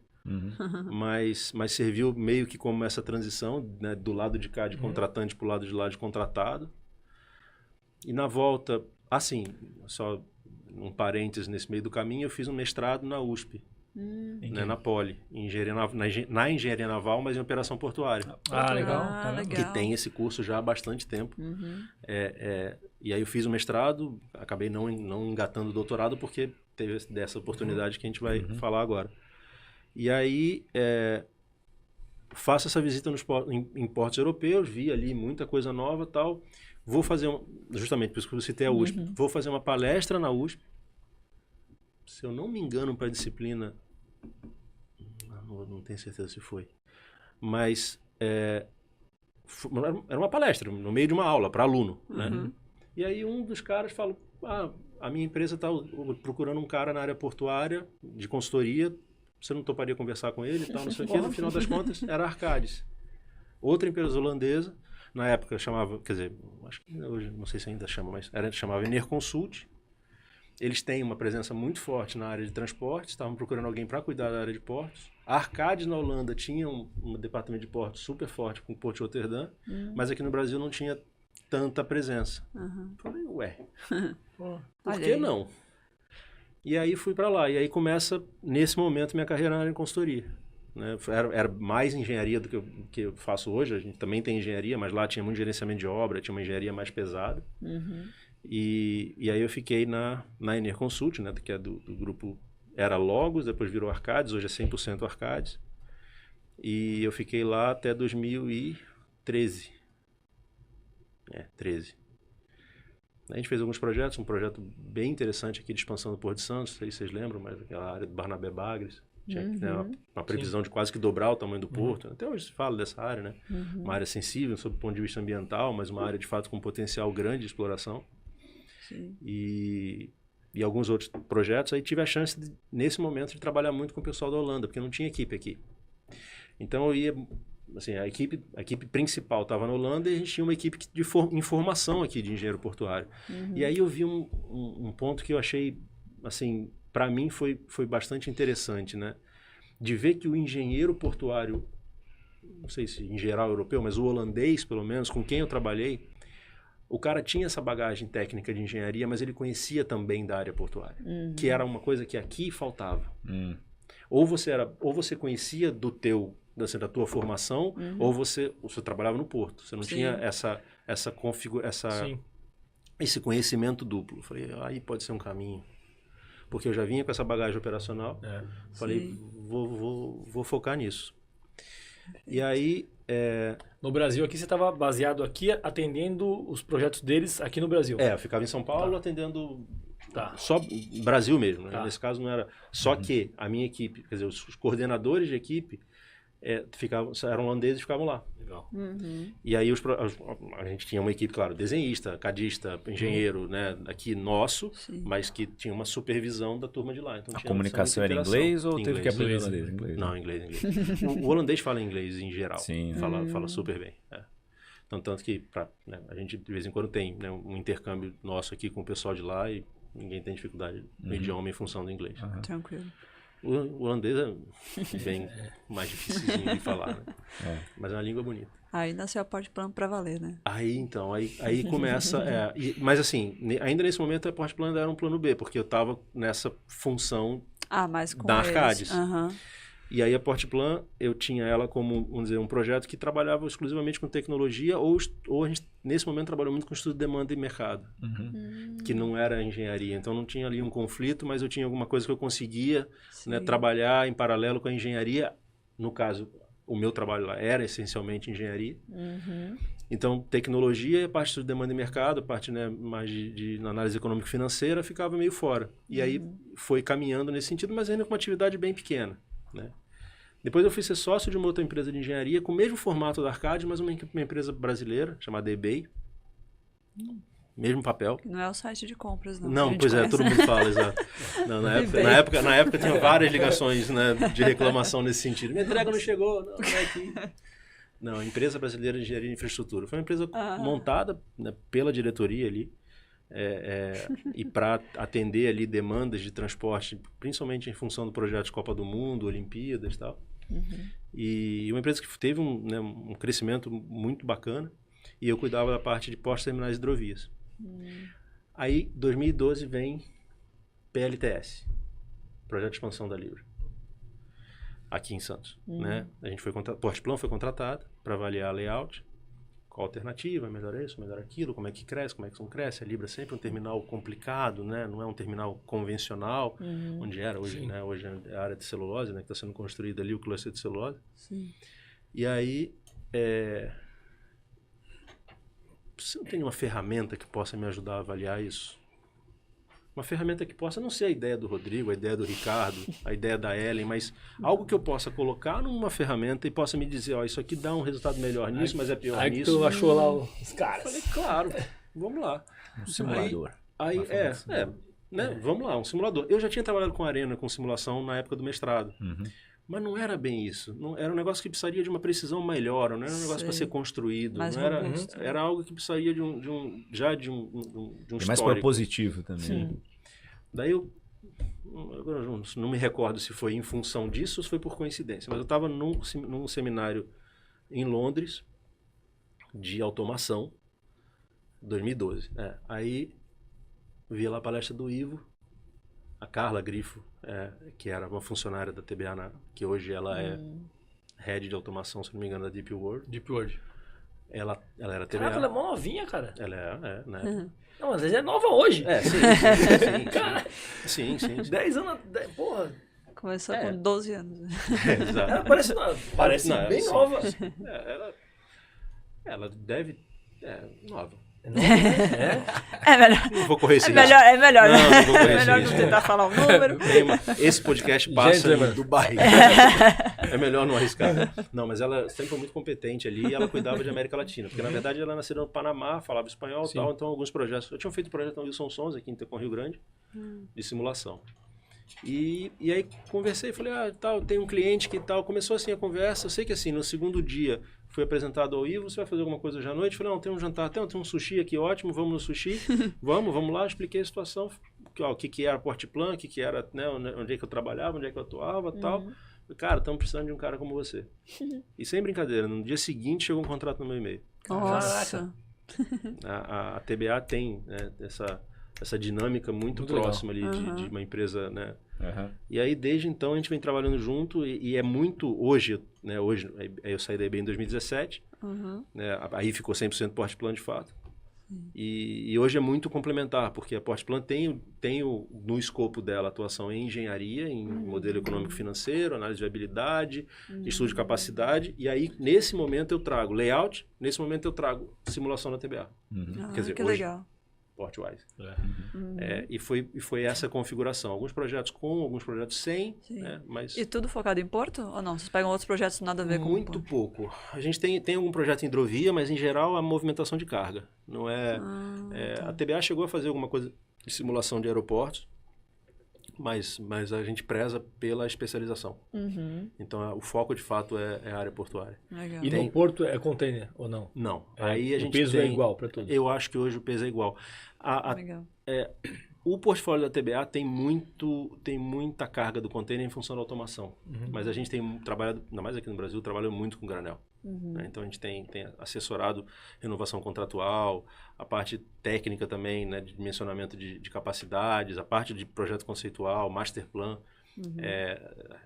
Mas serviu meio que como essa transição, né, do lado de cá de contratante para o lado de lá de contratado. E na volta, assim, só um parênteses nesse meio do caminho, eu fiz um mestrado na USP, né, na Poli, na engenharia naval, mas em operação portuária.
Legal.
Que tem esse curso já há bastante tempo. E aí eu fiz o mestrado, acabei não engatando o doutorado, porque teve dessa oportunidade que a gente vai falar agora. E aí, faço essa visita em portos europeus, vi ali muita coisa nova e tal. Vou fazer, justamente por isso que eu citei a USP, vou fazer uma palestra na USP. Se eu não me engano, para a disciplina, não tenho certeza se foi, mas era uma palestra, no meio de uma aula, para aluno. Né? E aí um dos caras falou, a minha empresa está procurando um cara na área portuária, de consultoria, você não toparia conversar com ele e tal, não sei o quê. No final das contas, era a Arcadis. Outra empresa holandesa, na época chamava, quer dizer, acho que hoje, não sei se ainda chama, mas chamava Enerconsult. Eles têm uma presença muito forte na área de transportes, estavam procurando alguém para cuidar da área de portos. A Arcadis, na Holanda, tinha um departamento de portos super forte com o Porto de Roterdã, mas aqui no Brasil não tinha tanta presença. Falei, por que não? E aí fui para lá. E aí começa, nesse momento, minha carreira na área de consultoria. Né? Era mais engenharia do que eu faço hoje. A gente também tem engenharia, mas lá tinha muito gerenciamento de obra, tinha uma engenharia mais pesada. E aí eu fiquei na Enerconsult, né? Que é do grupo, era Logos, depois virou Arcadis, hoje é 100% Arcadis. E eu fiquei lá até 2013. 13. A gente fez alguns projetos, um projeto bem interessante aqui de expansão do Porto de Santos, não sei se vocês lembram, mas aquela área do Barnabé Bagres, tinha uma previsão de quase que dobrar o tamanho do porto. Até hoje se fala dessa área, né? Uma área sensível sob o ponto de vista ambiental, mas uma área de fato com potencial grande de exploração. E alguns outros projetos. Aí tive a chance, nesse momento, de trabalhar muito com o pessoal da Holanda, porque não tinha equipe aqui. Então eu ia... Assim, a equipe principal estava na Holanda e a gente tinha uma equipe de formação aqui de engenheiro portuário. E aí eu vi um ponto que eu achei, assim, para mim foi bastante interessante, né? De ver que o engenheiro portuário, não sei se em geral europeu, mas o holandês, pelo menos, com quem eu trabalhei, o cara tinha essa bagagem técnica de engenharia, mas ele conhecia também da área portuária, que era uma coisa que aqui faltava. Ou você conhecia da tua formação, ou você trabalhava no porto. Você não tinha esse conhecimento duplo. Falei, aí pode ser um caminho. Porque eu já vinha com essa bagagem operacional. Falei, vou focar nisso. E aí...
No Brasil, aqui você estava baseado aqui, atendendo os projetos deles aqui no Brasil?
Eu ficava em São Paulo atendendo... Só Brasil mesmo. Né? Nesse caso não era... Só que a minha equipe, quer dizer, os coordenadores de equipe, eram holandeses e ficavam lá.
Legal.
E aí a gente tinha uma equipe, claro, desenhista, cadista, engenheiro, né, aqui nosso, mas que tinha uma supervisão da turma de lá. Então,
a comunicação era em inglês ou teve que aprender holandês? Inglês,
não, inglês. O holandês fala inglês em geral. Sim. Fala super bem. Tanto que a gente de vez em quando tem, né, um intercâmbio nosso aqui com o pessoal de lá e ninguém tem dificuldade no idioma em função do inglês.
Tranquilo.
O holandês é bem mais dificilzinho de falar, né? Mas é uma língua bonita.
Aí nasceu a Portplan para valer, né?
Aí começa... mas assim, ainda nesse momento a Portplan era um plano B, porque eu estava nessa função da Arcadis. E aí a Portplan, eu tinha ela como, vamos dizer, um projeto que trabalhava exclusivamente com tecnologia, ou a gente, nesse momento, trabalhou muito com estudo de demanda e mercado, que não era engenharia. Então não tinha ali um conflito, mas eu tinha alguma coisa que eu conseguia, né, trabalhar em paralelo com a engenharia. No caso, o meu trabalho lá era essencialmente engenharia. Então, tecnologia e a parte de demanda e mercado, a parte, né, mais de análise econômico-financeira, ficava meio fora. E aí foi caminhando nesse sentido, mas ainda com uma atividade bem pequena. Né? Depois eu fui ser sócio de uma outra empresa de engenharia com o mesmo formato da Arcade, mas uma empresa brasileira chamada eBay. Mesmo papel.
Não é o site de compras, não.
Não, pois é, todo mundo fala, exato. Não, na época tinha várias ligações, né, de reclamação nesse sentido. Minha entrega não chegou, não é aqui. Não, Empresa Brasileira de Engenharia e Infraestrutura. Foi uma empresa montada, né, pela diretoria ali, e para atender ali demandas de transporte, principalmente em função do projeto de Copa do Mundo, Olimpíadas e tal. E uma empresa que teve um crescimento muito bacana, e eu cuidava da parte de postos, terminais e hidrovias. Aí, 2012, vem PLTS, Projeto de Expansão da Libra, aqui em Santos. Né? A gente Portplan foi contratado para avaliar a layout, qual a alternativa, melhor isso, melhor aquilo, como é que cresce, como é que não cresce. A Libra é sempre um terminal complicado, né? Não é um terminal convencional, onde era hoje, né? Hoje é a área de celulose, né? Que está sendo construída ali, o cluster de celulose. Sim. E aí, você não tem uma ferramenta que possa me ajudar a avaliar isso? Uma ferramenta que possa não ser a ideia do Rodrigo, a ideia do Ricardo, a ideia da Ellen, mas algo que eu possa colocar numa ferramenta e possa me dizer, ó, isso aqui dá um resultado melhor nisso, mas é pior
aí
nisso.
Aí tu achou lá os caras.
Falei, claro, vamos lá.
Um simulador.
Aí né, vamos lá, um simulador. Eu já tinha trabalhado com Arena, com simulação na época do mestrado. Mas não era bem isso. Não, era um negócio que precisaria de uma precisão melhor, não era um negócio para ser construído. Não era, era algo que precisaria de um histórico.
Mais propositivo também.
Sim. Daí eu não me recordo se foi em função disso ou se foi por coincidência, mas eu estava num seminário em Londres de automação, 2012. Aí vi lá a palestra do Ivo, a Carla Grifo, que era uma funcionária da TBA, que hoje ela é head de automação, se não me engano, da Deep World.
Deep World.
Ela era TBA.
Caraca, ela é mó novinha, cara.
Ela né?
Não, mas ela é nova hoje.
Sim.
Cara,
sim.
10 anos, porra.
Começou com 12 anos.
Exato.
Ela parece bem nova.
Ela deve... nova.
É melhor.
Não vou correr esse
risco. É melhor.
Não vou correr
é melhor não tentar falar o número.
Esse podcast passa em Dubai. É melhor não arriscar. Não, mas ela sempre foi muito competente ali e ela cuidava de América Latina. Porque, na verdade, ela nasceu no Panamá, falava espanhol e tal. Então, alguns projetos... Eu tinha feito um projeto no Wilson Sons, aqui em Rio Grande, de simulação. E aí conversei, falei, tal, tem um cliente que tal. Começou assim a conversa. Eu sei que assim, no segundo dia fui apresentado ao Ivo, você vai fazer alguma coisa hoje à noite? Eu falei, não, tem um jantar, tem um sushi aqui ótimo, vamos no sushi. vamos lá, expliquei a situação, o que era Portplan, o que era, né, onde é que eu trabalhava, onde é que eu atuava e tal. Cara, estamos precisando de um cara como você. E sem brincadeira, no dia seguinte chegou um contrato no meu e-mail.
Nossa!
A TBA tem, né, essa dinâmica muito próxima ali de uma empresa, né? E aí, desde então, a gente vem trabalhando junto e é muito... Hoje, eu saí da eBay em 2017, né, aí ficou 100% Portplan de fato. E hoje é muito complementar, porque a Portplan tem no escopo dela atuação em engenharia, em modelo econômico financeiro, análise de viabilidade, estudo de capacidade, e aí, nesse momento, eu trago layout, nesse momento eu trago simulação na TBA. Quer dizer,
que
hoje,
legal.
Portwise. E foi essa configuração. Alguns projetos com, alguns projetos sem. Né, mas...
E tudo focado em Porto ou não? Vocês pegam outros projetos nada a ver com
muito pouco. A gente tem algum projeto em hidrovia, mas em geral a movimentação de carga. Não é, A TBA chegou a fazer alguma coisa de simulação de aeroportos, mas a gente preza pela especialização. Então o foco de fato é a área portuária.
Legal.
E no porto é container ou não?
Não. Aí a gente
o peso é igual para todos?
Eu acho que hoje o peso é igual.
Legal.
O portfólio da TBA tem muita carga do container em função da automação. Mas a gente tem trabalhado, ainda mais aqui no Brasil, trabalha muito com granel. Né? Então a gente tem assessorado renovação contratual, a parte técnica também, né, de dimensionamento de capacidades, a parte de projeto conceitual, master plan.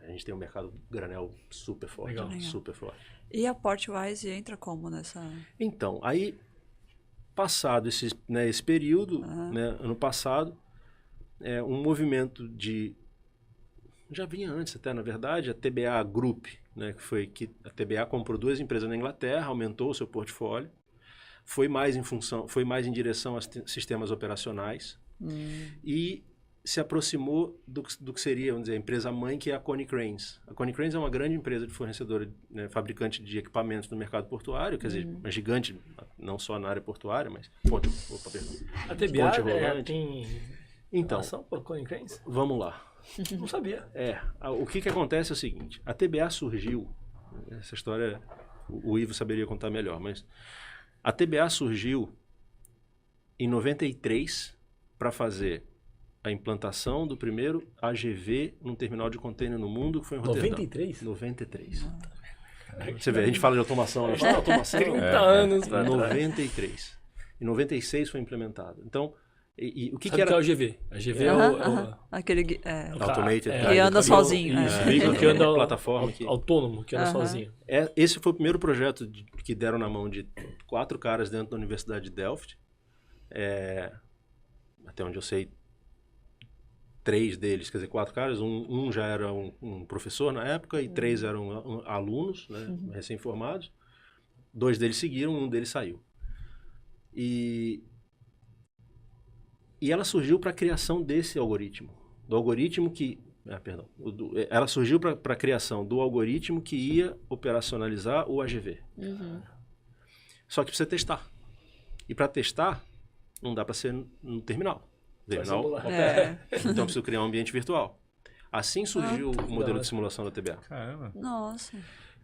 A gente tem um mercado granel super forte.
Legal.
Super forte.
E a Portwise entra como nessa...
Então, aí, passado esse período, né, ano passado, um movimento de... Já vinha antes até, na verdade, a TBA Group, né, que a TBA comprou 2 empresas na Inglaterra, aumentou o seu portfólio, foi mais em direção a sistemas operacionais, e se aproximou do que seria, vamos dizer, a empresa-mãe, que é a Konecranes. A Konecranes é uma grande empresa de fornecedora, né, fabricante de equipamentos no mercado portuário, quer dizer, uma gigante, não só na área portuária, mas...
A TBA tem relação com a Konecranes?
Vamos lá.
Não sabia.
O que acontece é o seguinte, a TBA surgiu, essa história o Ivo saberia contar melhor, mas a TBA surgiu em 93 para fazer a implantação do primeiro AGV num terminal de container no mundo, que foi em Roterdã.
93?
93. Você vê, a gente fala de automação, né? Fala automação.
30 anos.
93. Em 96 foi implementado. Então, o que
Sabe
era...
que é o AGV? AGV é o...
Aquele...
Automated.
que anda sozinho.
Isso, veículo que anda
plataforma
autônomo, que anda sozinho.
Esse foi o primeiro projeto que deram na mão de 4 caras dentro da Universidade de Delft. Até onde eu sei, 3 deles, quer dizer, 4 caras, um já era um professor na época e 3 eram alunos, né, recém-formados. 2 deles seguiram, um deles saiu. E ela surgiu para a criação desse algoritmo, do algoritmo que... ela surgiu para a criação do algoritmo que ia operacionalizar o AGV. Só que precisa testar. E para testar, não dá para ser no terminal. Então eu preciso criar um ambiente virtual. Assim surgiu o modelo de simulação da TBA.
Caramba.
Nossa.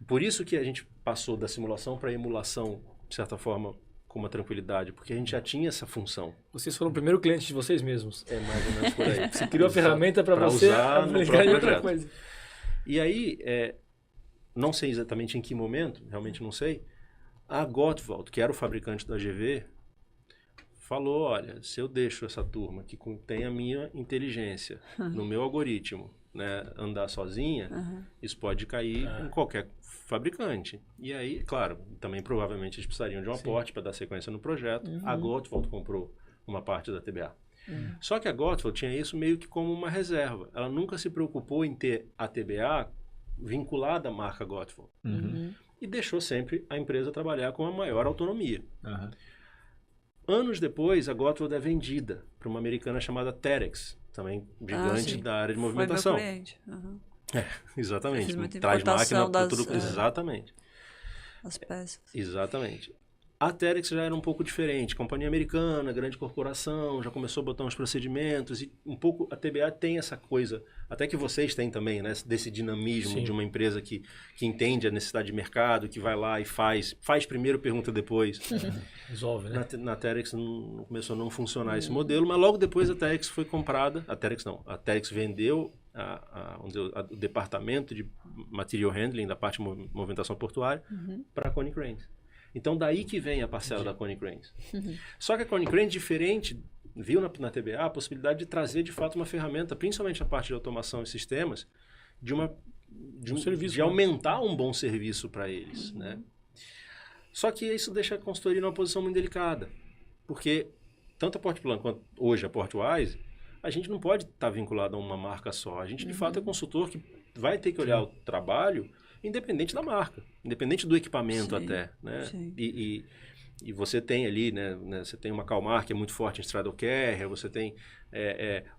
Por isso que a gente passou da simulação para a emulação, de certa forma, com uma tranquilidade, porque a gente já tinha essa função.
Vocês foram o primeiro cliente de vocês mesmos.
Mais ou menos por aí.
Você criou a ferramenta para você
usar no
aplicar em
próprio
outra
projeto.
coisa.
E aí, não sei exatamente em que momento, realmente não sei, a Gottwald, que era o fabricante do AGV, falou, olha, se eu deixo essa turma que contém a minha inteligência no meu algoritmo, né, andar sozinha, isso pode cair em qualquer fabricante. E aí, claro, também provavelmente eles precisariam de um aporte para dar sequência no projeto. A Gottwald comprou uma parte da TBA. Só que a Gottwald tinha isso meio que como uma reserva. Ela nunca se preocupou em ter a TBA vinculada à marca Gottwald. E deixou sempre a empresa trabalhar com a maior autonomia. Anos depois, a Gottwald é vendida para uma americana chamada Terex, também gigante da área de movimentação.
Foi meu cliente.
Exatamente. Traz máquina para tudo. Exatamente.
As peças.
Exatamente. A Terex já era um pouco diferente. Companhia americana, grande corporação, já começou a botar uns procedimentos. E um pouco a TBA tem essa coisa, até que vocês têm também, né? Desse dinamismo de uma empresa que entende a necessidade de mercado, que vai lá e faz primeiro, pergunta depois.
Resolve, né?
Na Terex começou a não funcionar esse modelo, mas logo depois a Terex foi comprada. A Terex vendeu o departamento de material handling da parte de movimentação portuária para a Konecranes. Então, daí que vem a parcela da Konecranes. Só que a Konecranes, diferente, viu na TBA a possibilidade de trazer, de fato, uma ferramenta, principalmente a parte de automação e sistemas, de aumentar um bom serviço para eles. Né? Só que isso deixa a consultoria numa posição muito delicada, porque tanto a Portplan quanto hoje a Portwise, a gente não pode estar vinculado a uma marca só. A gente, de fato, é consultor que vai ter que olhar o trabalho independente da marca, independente do equipamento até, né? E você tem ali, né? Você tem uma Kalmar que é muito forte em straddle carrier, você tem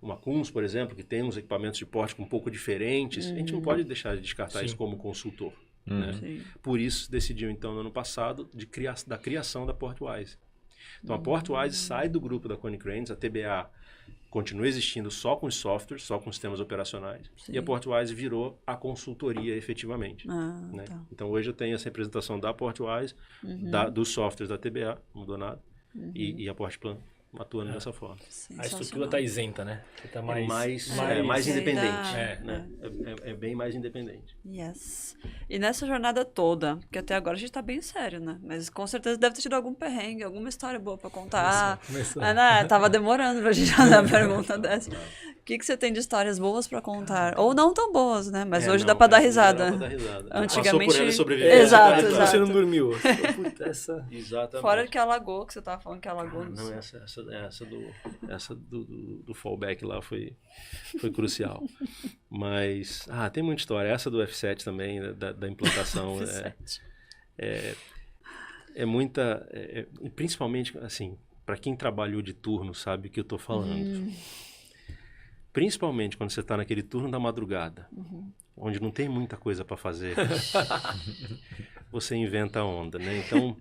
uma Kunz, por exemplo, que tem uns equipamentos de porte um pouco diferentes. A gente não pode deixar de descartar isso como consultor. Né? Por isso, decidiu, então, no ano passado, da criação da Portwise. Então, a Portwise sai do grupo da Konecranes, a TBA continua existindo só com os softwares, só com os sistemas operacionais. E a Portwise virou a consultoria efetivamente. Né? Então, hoje eu tenho essa representação da Portwise, dos softwares da TBA, não mudou nada, e a Portplan atuando dessa forma.
A estrutura está isenta, né? Tá mais
independente. É bem mais independente.
Yes. E nessa jornada toda, porque até agora a gente está bem sério, né? Mas com certeza deve ter tido algum perrengue, alguma história boa para contar.
Começou.
Tava demorando pra gente fazer a pergunta dessa. O que você tem de histórias boas para contar? Ou não tão boas, né? Mas hoje dá para dar risada. Antigamente...
Passou por ela sobreviveu.
Exato.
Você não dormiu. Puta,
Exatamente.
Fora que alagou, que você tava falando que alagou.
Não, essa do fallback lá foi crucial. Mas, tem muita história. Essa do F7 também, da implantação. É muita... principalmente, assim, para quem trabalhou de turno sabe o que eu estou falando. principalmente quando você está naquele turno da madrugada, onde não tem muita coisa para fazer, você inventa a onda, né? Então,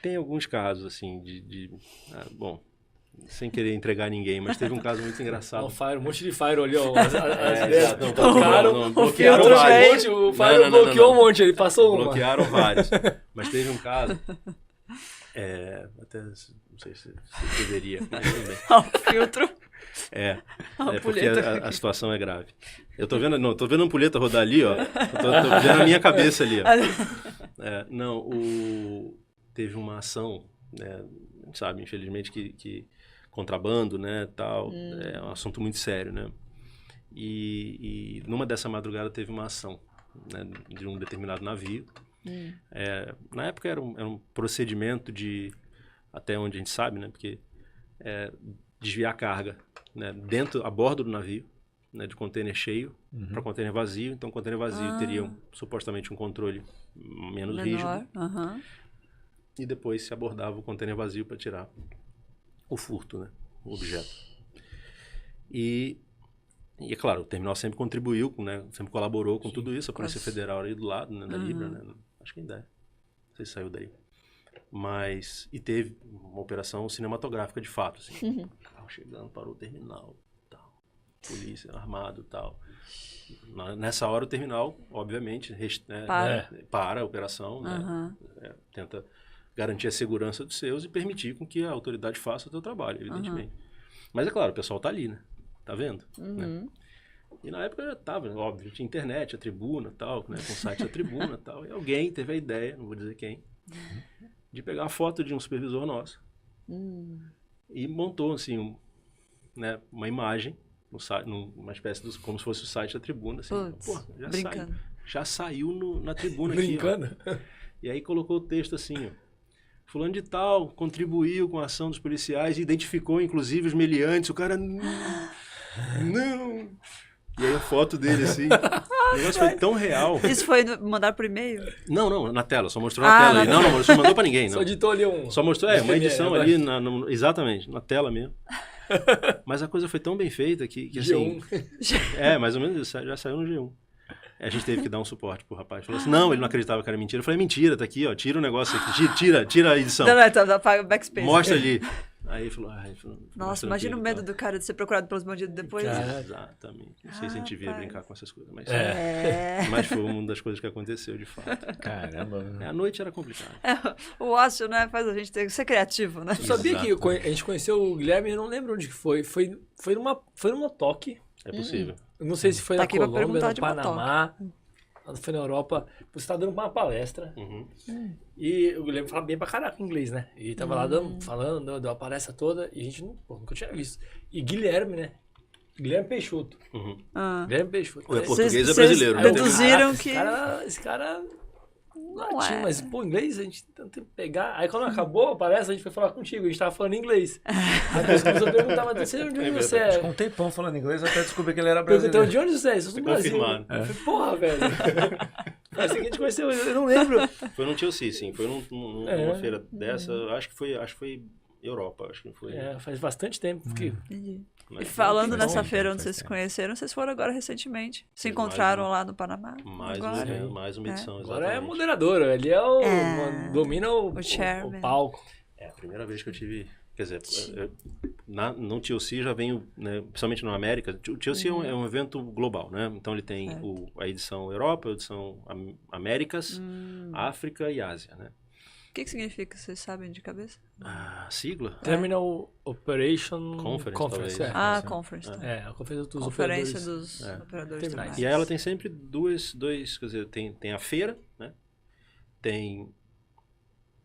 tem alguns casos, assim, bom, sem querer entregar ninguém, mas teve um caso muito engraçado.
Um monte de Fire olhou.
Bloquearam vários.
O Fire bloqueou um monte, ele passou uma.
Bloquearam vários. Mas teve um caso, até não sei se deveria, mas tudo bem.
O filtro.
Porque a situação é grave. Eu tô vendo a ampulheta rodar ali, ó. Tô vendo a minha cabeça ali, ó. Teve uma ação, né, a gente sabe, infelizmente, que contrabando, né, tal, é um assunto muito sério, né? E numa dessa madrugada teve uma ação, né, de um determinado navio. Na época era um procedimento até onde a gente sabe, né, porque desviar carga, né, a bordo do navio, né, de container cheio para container vazio. Então, container vazio teria supostamente um controle menos rígido. E depois se abordava o container vazio para tirar o furto, né, o objeto. E é claro, o terminal sempre contribuiu, né, sempre colaborou com tudo isso. A Polícia Federal ali do lado, né, da Libra, né, acho que ainda não sei se saiu daí. E teve uma operação cinematográfica de fato, assim. Carro chegando, parou o terminal, tal, polícia armado, tal. Nessa hora o terminal, obviamente, para a operação, né, tenta garantir a segurança dos seus e permitir com que a autoridade faça o seu trabalho, evidentemente. Mas é claro, o pessoal tá ali, né? Tá vendo? Né? E na época já tava, óbvio, tinha internet, a tribuna, tal, né, com o site da tribuna, tal. E alguém teve a ideia, não vou dizer quem, de pegar a foto de um supervisor nosso e montou, assim, né, uma imagem, numa espécie como se fosse o site da tribuna, assim. Já saiu na tribuna aqui, ó. E aí colocou o texto assim, ó. Fulano de tal contribuiu com a ação dos policiais e identificou, inclusive, os meliantes. O cara... Não! E aí a foto dele, assim... O negócio foi tão real.
Isso foi mandar por e-mail?
Não, na tela. Só mostrou na tela. Não mandou pra ninguém. Não.
Só editou ali
Só mostrou, uma edição ali, exatamente, na tela mesmo. Mas a coisa foi tão bem feita que assim...
G1.
Mais ou menos isso. Já saiu no G1. A gente teve que dar um suporte pro rapaz. Falou assim, não, ele não acreditava que era mentira. Eu falei, mentira, tá aqui, ó, tira o negócio aqui, tira a edição.
Não, apaga o backspace.
Mostra ali. Aí ele falou,
nossa, imagina o medo do cara de ser procurado pelos bandidos depois.
Exatamente. Não sei se a gente devia brincar com essas coisas, mas, mas foi uma das coisas que aconteceu, de fato.
Caramba.
A noite era complicada.
O ócio, né, faz a gente ter que ser criativo, né?
Tu sabia que a gente conheceu o Guilherme, eu não lembro onde que foi. Foi numa toque.
É possível.
Eu não sei se foi
Tá
na
aqui pra
Colômbia,
perguntar
no
de
Panamá, foi na Europa. Você tá dando uma palestra. E o Guilherme fala bem pra caraca inglês, né? E tava lá falando, deu a palestra toda, e a gente nunca tinha visto. E Guilherme, né? Guilherme Peixoto. Guilherme Peixoto.
O português é brasileiro, né?
Deduziram que...
Esse cara latim, mas pô, inglês a gente tem que pegar. Aí quando acabou a palestra, a gente foi falar contigo, a gente tava falando inglês. Aí você começou a perguntar, mas de onde você é?
Ficou um tempão falando inglês até descobrir que ele era brasileiro.
Perguntei, de onde você é? Eu sou do Brasil. Eu falei, porra, velho. Parece que a gente conheceu, eu não lembro.
Foi num Chelsea, sim. Foi numa feira dessa, acho que foi Europa, acho que foi.
Faz bastante tempo.
E falando nessa feira onde vocês se conheceram, vocês foram agora recentemente. Se encontraram lá no Panamá.
Mais uma edição, exatamente.
Agora é moderador, ele domina o palco.
É a primeira vez que eu tive... Quer dizer, no Chelsea já venho, né, principalmente na América. O Chelsea é um evento global, né? Então ele tem a edição Europa, a edição Américas, África e Ásia, né?
O que significa? Vocês sabem de cabeça?
Sigla?
Terminal Operation Conference.
Conference. Tá.
A conferência dos
Conferência
operadores.
dos operadores terminais.
E aí ela tem sempre dois, quer dizer, tem a feira, né? Tem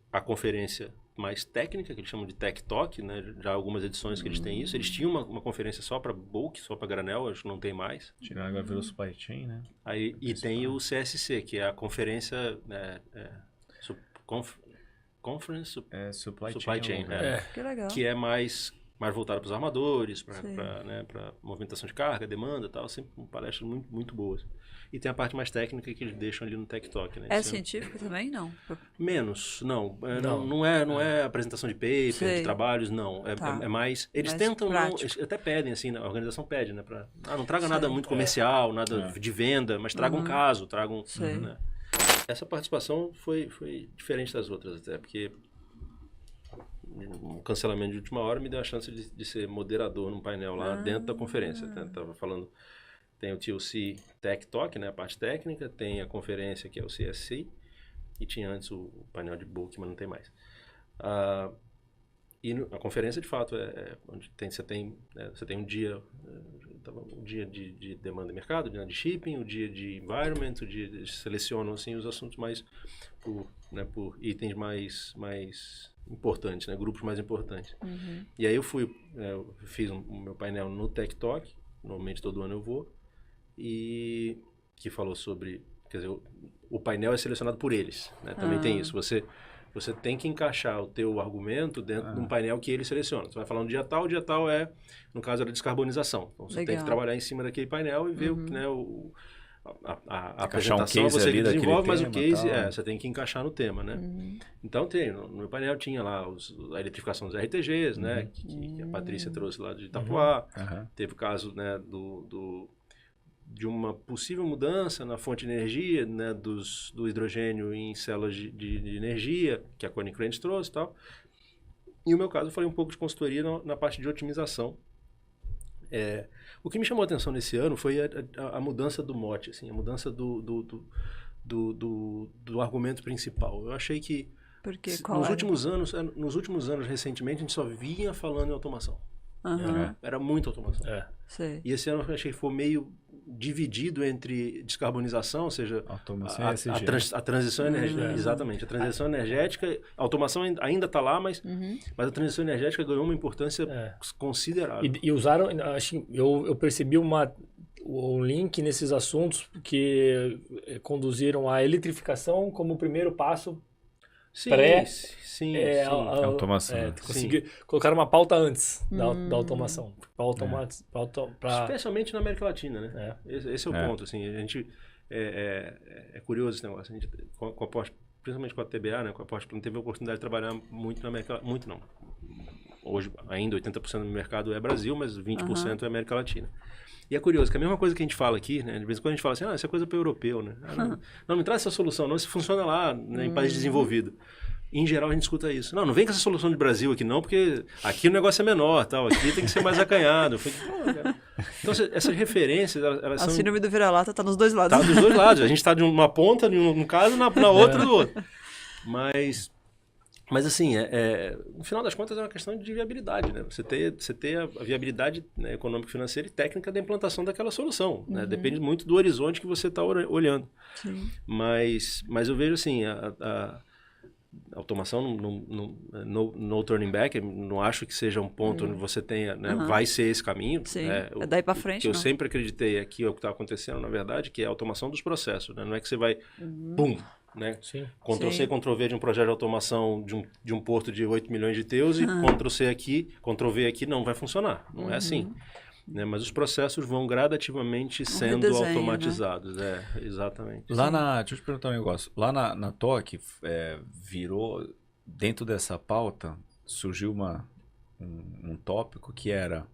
a conferência mais técnica, que eles chamam de Tech Talk, né? Já algumas edições que eles têm isso. Eles tinham uma conferência só para bulk, só para granel, acho que não tem mais.
Tiraram agora virou supply chain, né?
Aí, e tem o CSC, que é a conferência... Conference Supply Chain,
Que legal.
que é mais mais voltada para os armadores, para movimentação de carga, demanda e tal, sempre palestras muito, muito boas. E tem a parte mais técnica que eles deixam ali no Tech Talk, né?
É científico também? Não.
Menos, não. Não é apresentação de paper, de trabalhos, não. É mais... Eles tentam, eles até pedem, assim, a organização pede, né? Não traga nada muito comercial, nada de venda, mas traga um caso, traga né? Essa participação foi diferente das outras, até, porque um cancelamento de última hora me deu a chance de ser moderador num painel lá dentro da conferência. Estava falando... Tem o TLC Tech Talk, né, a parte técnica, tem a conferência que é o CSC, e tinha antes o painel de book, mas não tem mais. E a conferência, de fato, onde você tem um dia, um dia de demanda de mercado, de shipping, o dia de environment, o dia de selecionam assim, os assuntos mais por itens mais importantes, né, grupos mais importantes. E aí eu fiz o meu painel no Tech Talk, normalmente todo ano eu vou, e que falou sobre, quer dizer, o painel é selecionado por eles, né? Também tem isso, você tem que encaixar o teu argumento dentro de um painel que ele seleciona. Você vai falar um dia tal no caso, era descarbonização. Então, você tem que trabalhar em cima daquele painel e ver a apresentação você que desenvolve, mas o case você tem que encaixar no tema, né? Então no meu painel tinha lá a eletrificação dos RTGs, né? Que a Patrícia trouxe lá de Itapuá. Teve o caso, né, de uma possível mudança na fonte de energia, né, do hidrogênio em células de energia, que a Konecranes trouxe e tal. E o meu caso, eu falei um pouco de consultoria na parte de otimização. O que me chamou a atenção nesse ano foi a mudança do mote, assim, a mudança do argumento principal. Eu achei que nos últimos anos, recentemente, a gente só vinha falando em automação. Era muita automação. E esse ano eu achei que foi meio dividido entre descarbonização, ou seja, a transição energética. Exatamente, a transição energética, a automação ainda está lá, mas a transição energética ganhou uma importância considerável.
E usaram, acho que eu percebi um link nesses assuntos que conduziram à eletrificação como o primeiro passo.
Sim.
Automação.
Colocaram uma pauta antes da automação.
Especialmente na América Latina, né? Esse é o ponto. Assim, a gente, é curioso esse negócio. A gente, com a Porsche, principalmente com a TBA, né, com a Porsche, não teve a oportunidade de trabalhar muito na América Latina. Muito não. Hoje, ainda 80% do mercado é Brasil, mas 20% é América Latina. E é curioso, que a mesma coisa que a gente fala aqui, né? De vez em quando a gente fala assim, isso é coisa para o europeu, né? Não me traz essa solução, não, isso funciona lá, né, em país desenvolvido. Em geral, a gente escuta isso. Não vem com essa solução de Brasil aqui não, porque aqui o negócio é menor, tal. Aqui tem que ser mais acanhado. Então, essas referências, elas são...
A síndrome do vira-lata está nos dois lados.
Está dos dois lados. A gente está de uma ponta, no caso, na outra do outro. Mas assim, no final das contas, é uma questão de viabilidade, né? Você ter a viabilidade, né, econômica, financeira e técnica da implantação daquela solução, né? Depende muito do horizonte que você está olhando. Sim. Mas eu vejo assim, a automação no turning back, não acho que seja um ponto onde você tenha, né, vai ser esse caminho.
Sim, é daí para frente.
Que eu sempre acreditei aqui é o que está acontecendo, na verdade, que é a automação dos processos, né? Não é que você vai, pum, né? Ctrl-C, Ctrl-V de um projeto de automação de um porto de 8 milhões de TEUs e Ctrl-C aqui, Ctrl-V aqui, não vai funcionar. Não é assim. Né? Mas os processos vão gradativamente sendo automatizados. Né? Exatamente.
Deixa eu te perguntar um negócio. Lá na TOC, virou, dentro dessa pauta, surgiu um tópico que era,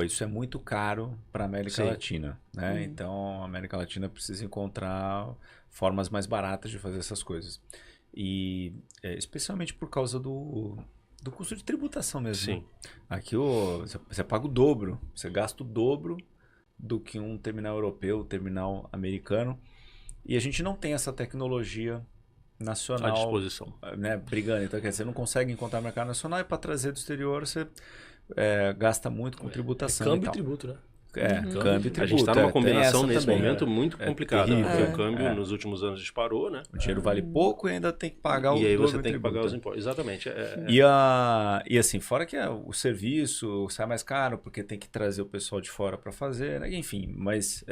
isso é muito caro para a América Latina. Né? Então, a América Latina precisa encontrar formas mais baratas de fazer essas coisas. E especialmente por causa do custo de tributação mesmo.
Sim.
Aqui você paga o dobro, você gasta o dobro do que um terminal europeu, terminal americano. E a gente não tem essa tecnologia nacional
à disposição,
né, brigando. Então, quer dizer, você não consegue encontrar no mercado nacional e para trazer do exterior você gasta muito com tributação.
Câmbio e tributo, né?
Câmbio e tributo.
A gente está numa combinação nesse momento muito complicada.
Terrível,
porque o câmbio nos últimos anos disparou, né?
O dinheiro vale pouco e ainda tem que pagar o dobro.
E aí você tem que pagar os impostos. Exatamente.
E assim, fora que o serviço sai mais caro, porque tem que trazer o pessoal de fora para fazer, né? Enfim, mas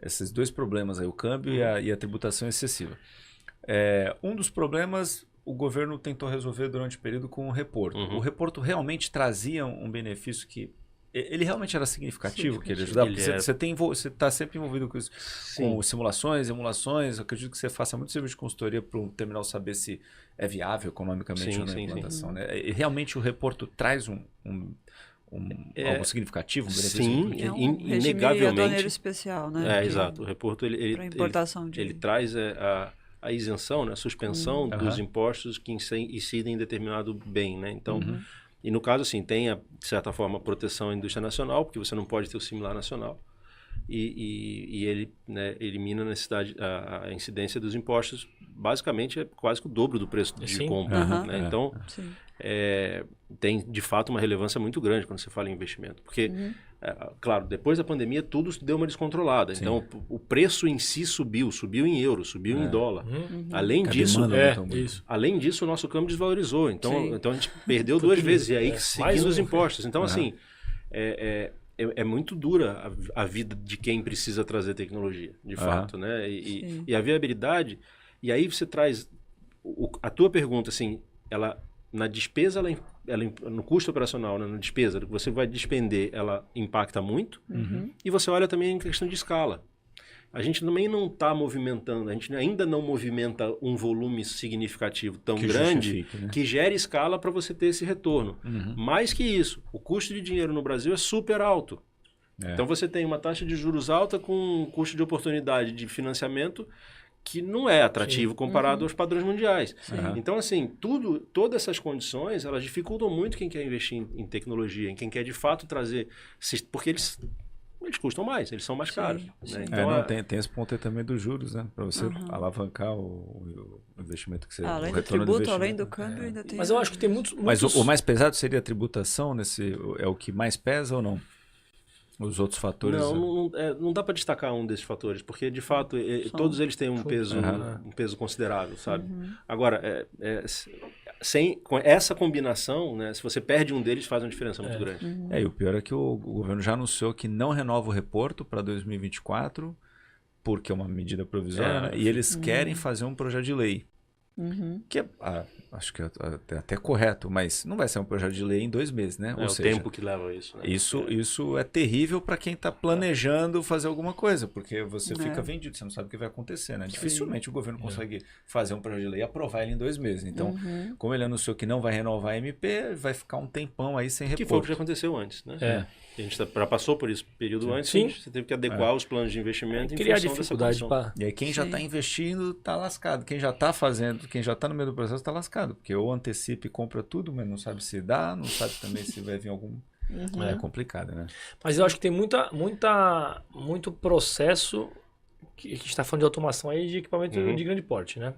esses dois problemas aí, o câmbio e a tributação excessiva. Um dos problemas, o governo tentou resolver durante o período com o reporto. O reporto realmente trazia um benefício que... Ele realmente era significativo, que ele ajudava? Você está sempre envolvido com isso, com simulações, emulações. Eu acredito que você faça muito serviço de consultoria para um terminal saber se é viável economicamente ou não a implantação. Né? E realmente o reporto traz algo significativo, um benefício?
Sim,
inegavelmente.
Aduaneiro especial, né?
Exato. O reporto ele traz a isenção, né? A suspensão dos impostos que incidem em determinado bem, né? Então, e no caso, assim, tem, de certa forma, proteção à indústria nacional, porque você não pode ter o similar nacional, e ele, né, elimina a necessidade, a incidência dos impostos, basicamente é quase que o dobro do preço de compra. Né? Então, tem, de fato, uma relevância muito grande quando você fala em investimento, porque, claro, depois da pandemia, tudo deu uma descontrolada. Sim. Então, o preço em si subiu em euro, subiu em dólar. Além disso, o nosso câmbio desvalorizou. Então a gente perdeu 2 vezes, e aí seguindo os impostos. Então, assim, é muito dura a vida de quem precisa trazer tecnologia, de fato, né? E a viabilidade, e aí você traz a tua pergunta, assim, ela na despesa, no custo operacional, né, na despesa que você vai despender, ela impacta muito. E você olha também em questão de escala. A gente também não está movimentando, a gente ainda não movimenta um volume significativo tão grande que gere escala para você ter esse retorno. Mais que isso, o custo de dinheiro no Brasil é super alto. Então você tem uma taxa de juros alta com um custo de oportunidade de financiamento que não é atrativo comparado aos padrões mundiais. Então, assim, todas essas condições, elas dificultam muito quem quer investir em tecnologia, em quem quer de fato trazer, porque eles custam mais, eles são mais caros. Né? Então,
tem esse ponto aí também dos juros, né? Para você alavancar o investimento que você...
Além do tributo, além do câmbio, ainda tem...
Mas eu acho que tem muitos...
Mas o mais pesado seria a tributação? É o que mais pesa ou não? Os outros fatores?
Não dá para destacar um desses fatores, porque, de fato, todos eles têm um peso considerável, sabe? Agora, com essa combinação, né, se você perde um deles, faz uma diferença muito grande.
E o pior é que o governo já anunciou que não renova o reporto para 2024, porque é uma medida provisória, né? E eles querem fazer um projeto de lei. Que acho que é até correto, mas não vai ser um projeto de lei em 2 meses, né?
Ou seja, tempo que leva isso. Né?
Isso é terrível para quem está planejando fazer alguma coisa, porque você fica vendido, você não sabe o que vai acontecer, né? Dificilmente o governo consegue fazer um projeto de lei e aprovar ele em 2 meses. Então, como ele anunciou que não vai renovar a MP, vai ficar um tempão aí sem reporto.
Que foi o que já aconteceu antes, né? A gente já passou por esse período antes, você teve que adequar os planos de investimento em função dessa condição.
E aí quem já está investindo está lascado, quem já está fazendo, quem já está no meio do processo está lascado, porque ou antecipa e compra tudo, mas não sabe se dá, não sabe também se vai vir algum... É complicado, né?
Mas eu acho que tem muito processo, que a gente está falando de automação aí de equipamento de grande porte, né?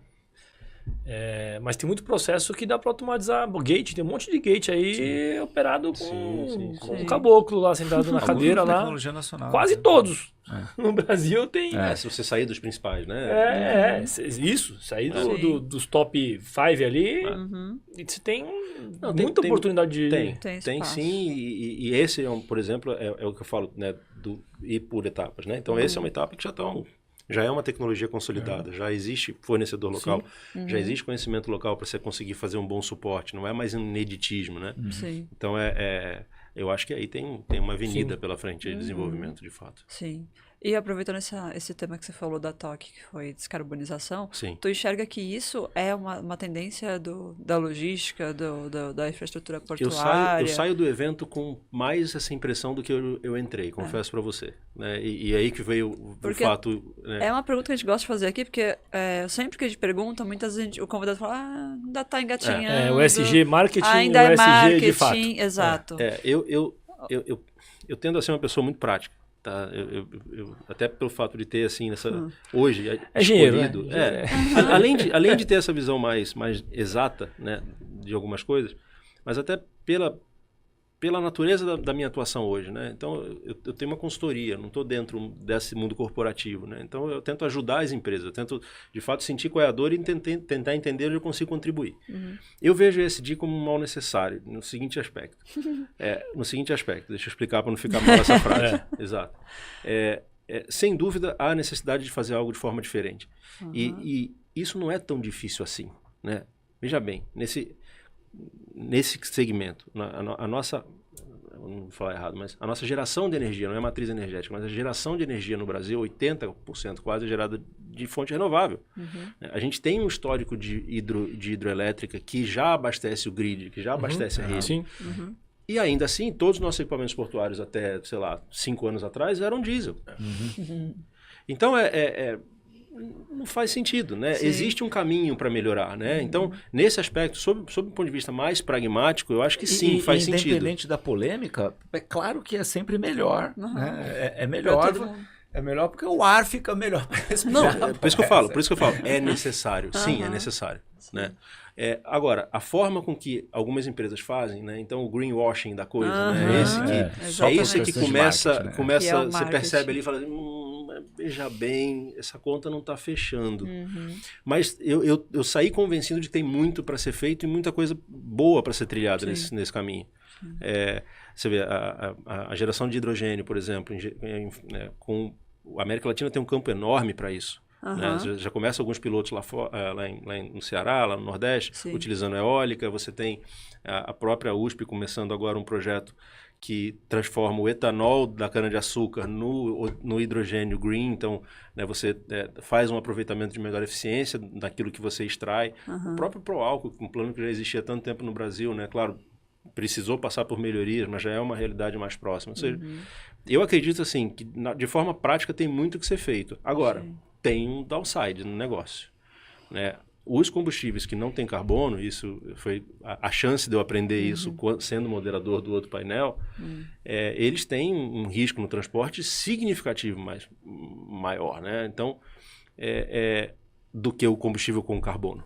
Mas tem muito processo que dá para automatizar. Gate, tem um monte de gate aí operado com um caboclo lá sentado na cadeira lá.
Tecnologia nacional.
Quase todos. No Brasil tem.
Se você sair dos principais, né?
Isso. Sair dos top 5 ali. Você tem muita oportunidade de.
Tem sim. E esse, por exemplo, é o que eu falo, né? Do ir por etapas, né? Então, essa é uma etapa que já é uma tecnologia consolidada, já existe fornecedor local, já existe conhecimento local para você conseguir fazer um bom suporte, não é mais um ineditismo, né? Então, eu acho que aí tem uma avenida pela frente de desenvolvimento, de fato.
Sim. E aproveitando esse tema que você falou da TOC, que foi descarbonização, tu enxerga que isso é uma tendência da logística, da infraestrutura portuária?
Eu saio do evento com mais essa impressão do que eu entrei, confesso para você. Né? E aí que veio o fato... Né?
É uma pergunta que a gente gosta de fazer aqui, porque sempre que a gente pergunta, muitas vezes o convidado fala, ainda está engatinhando.
O SG Marketing,
ainda
o SG
marketing,
de fato.
Exato.
Eu tendo a ser uma pessoa muito prática. Tá? Eu até pelo fato de ter assim hoje
escolhido,
além de ter essa visão mais exata, né, de algumas coisas, mas até pela natureza da minha atuação hoje, né? Então eu tenho uma consultoria, não estou dentro desse mundo corporativo, né? Então eu tento ajudar as empresas, eu tento de fato sentir qual é a dor e tentar entender onde eu consigo contribuir. Eu vejo esse dia como um mal necessário no seguinte aspecto. Deixa eu explicar para não ficar mal essa frase. Exato. Sem dúvida há necessidade de fazer algo de forma diferente. E isso não é tão difícil assim, né? Veja bem, nesse segmento, a nossa, não vou falar errado, mas a nossa geração de energia, não é matriz energética, mas a geração de energia no Brasil, 80% quase é gerada de fonte renovável. A gente tem um histórico de hidroelétrica que já abastece o grid, que já abastece a rede.
Sim.
E ainda assim, todos os nossos equipamentos portuários até, sei lá, 5 anos atrás eram diesel. Então, não faz sentido, né?
Sim.
Existe um caminho para melhorar, né? Então, nesse aspecto, sob um ponto de vista mais pragmático, eu acho que sim, faz sentido.
Independente da polêmica, é claro que é sempre melhor. Né? É melhor. É melhor porque o ar fica melhor para respirar.
Não, por isso que eu falo, é necessário. Sim, é necessário. Né? Agora, a forma com que algumas empresas fazem, né? Então o greenwashing da coisa, né? Esse que começa, você percebe ali e fala, veja bem, essa conta não está fechando. Mas eu saí convencido de que tem muito para ser feito e muita coisa boa para ser trilhada nesse caminho. Você vê, a geração de hidrogênio, por exemplo, a América Latina tem um campo enorme para isso. Né? Já começa alguns pilotos lá no Ceará, lá no Nordeste, utilizando eólica. Você tem a própria USP começando agora um projeto que transforma o etanol da cana-de-açúcar no hidrogênio green. Então, né, você faz um aproveitamento de melhor eficiência daquilo que você extrai. O próprio Proálcool, um plano que já existia há tanto tempo no Brasil, né? Claro, precisou passar por melhorias, mas já é uma realidade mais próxima. Ou seja, eu acredito assim, que de forma prática tem muito que ser feito. Agora, tem um downside no negócio. Né? Os combustíveis que não têm carbono, isso foi a chance de eu aprender isso sendo moderador do outro painel, eles têm um risco no transporte significativo maior, né? Então, do que o combustível com carbono.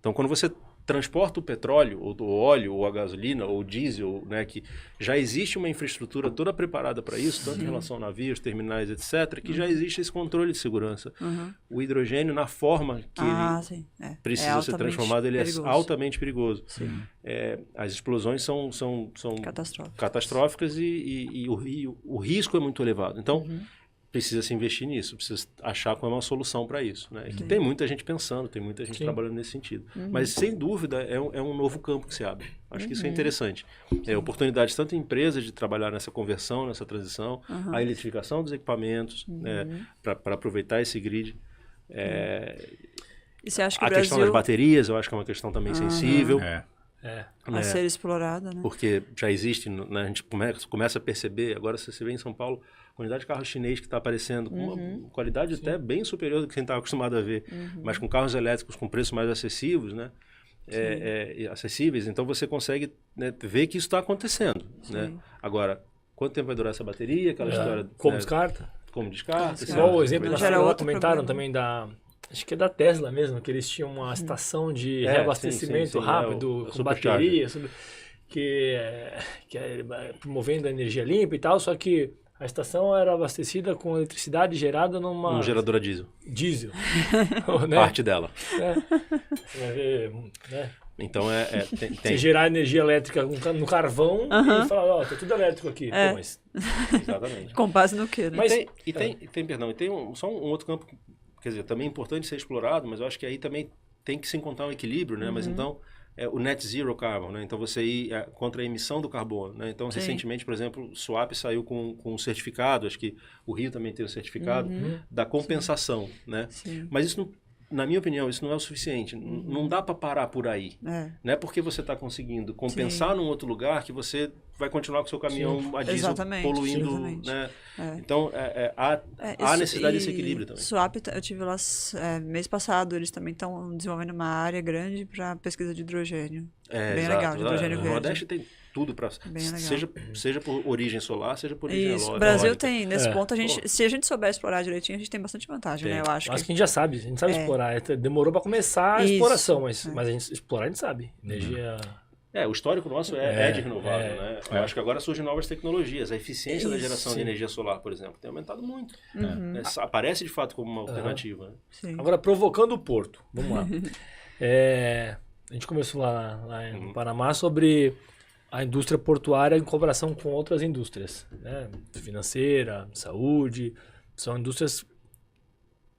Então, quando você transporta o petróleo, ou o óleo, ou a gasolina, ou o diesel, né, que já existe uma infraestrutura toda preparada para isso, tanto em relação a navios, terminais, etc., que já existe esse controle de segurança. O hidrogênio, na forma que ele precisa ser transformado, ele é altamente perigoso. As explosões são catastróficas e o risco é muito elevado. Então, precisa se investir nisso, precisa achar qual é uma solução para isso. Né? Que tem muita gente pensando, tem muita gente trabalhando nesse sentido. Mas, sem dúvida, é um novo campo que se abre. Acho que isso é interessante. Oportunidades tanto em empresas de trabalhar nessa conversão, nessa transição, a eletrificação dos equipamentos, né, para aproveitar esse grid.
E você acha que
a questão das baterias, eu acho que é uma questão também sensível.
A ser explorada, né?
Porque já existe, né, a gente começa a perceber, agora se você vê em São Paulo, a quantidade de carro chinês que está aparecendo, com uma qualidade até bem superior do que a gente estava acostumado a ver, mas com carros elétricos com preços mais acessíveis, né? Acessíveis, então você consegue, né, ver que isso está acontecendo. Né? Agora, quanto tempo vai durar essa bateria? Aquela história,
como descarta?
Como descarta?
Igual o exemplo da Fórmula, comentaram também acho que é da Tesla mesmo, que eles tinham uma estação de reabastecimento rápido, com bateria, que é promovendo a energia limpa e tal, só que a estação era abastecida com eletricidade gerada num
gerador a diesel.
Né?
Parte dela.
Você vai ver, né?
Então, tem...
Você gerar energia elétrica no carvão e falar, tá tudo elétrico aqui. Pô, mas...
Exatamente.
Com base no quê, né?
Mas tem só um outro campo, quer dizer, também é importante ser explorado, mas eu acho que aí também tem que se encontrar um equilíbrio, né? Mas então, o net zero carbon, né? Então você ir contra a emissão do carbono, né? Então, recentemente, por exemplo, o Swap saiu com um certificado, acho que o Rio também tem o certificado, da compensação, né? Mas isso não, na minha opinião, isso não é o suficiente. Não dá para parar por aí. Não é porque você está conseguindo compensar num outro lugar que você vai continuar com o seu caminhão a diesel poluindo. Né? Então, há necessidade desse equilíbrio também.
Swap, eu tive lá mês passado, eles também estão desenvolvendo uma área grande para pesquisa de hidrogênio. Bem legal, de hidrogênio verde.
O Nordeste tem tudo para... Seja por origem solar, seja por origem eólica.
O Brasil tem, nesse ponto, se a gente souber explorar direitinho, a gente tem bastante vantagem, né? Eu acho que
a gente já sabe, a gente sabe explorar. Demorou para começar a exploração, mas a gente explorar a gente sabe. Energia...
O histórico nosso é de renovável, né? Eu acho que agora surgem novas tecnologias. A eficiência da geração de energia solar, por exemplo, tem aumentado muito. Aparece, de fato, como uma alternativa. Né?
Agora, provocando o Porto. Vamos lá. A gente começou lá no Panamá sobre a indústria portuária em comparação com outras indústrias. Né? Financeira, saúde. São indústrias...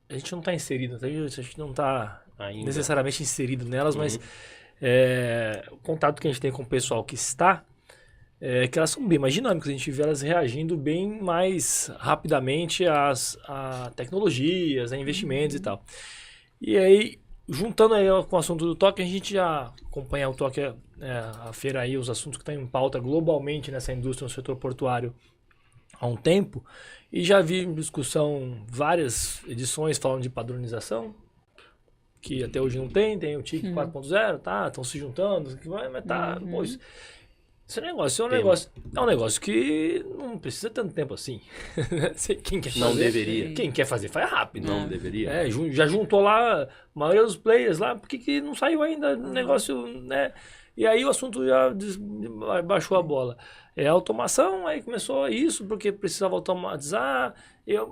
A gente não está inserido, a gente não está necessariamente inserido nelas, mas... o contato que a gente tem com o pessoal que está, que elas são bem mais dinâmicas, a gente vê elas reagindo bem mais rapidamente a tecnologias, a investimentos e tal. E aí, juntando aí com o assunto do toque, a gente já acompanha o toque, a feira aí, os assuntos que estão em pauta globalmente nessa indústria, no setor portuário, há um tempo, e já vi em discussão várias edições falando de padronização, que até hoje não tem o TIC 4.0, tá, estão se juntando, mas tá, pô, esse negócio é um negócio que não precisa tanto tempo assim. Quem quer fazer,
não deveria.
Quem quer fazer faz rápido.
Não deveria.
Já juntou lá a maioria dos players lá, por que não saiu ainda o negócio, né? E aí o assunto já baixou a bola. Automação, aí começou isso, porque precisava automatizar,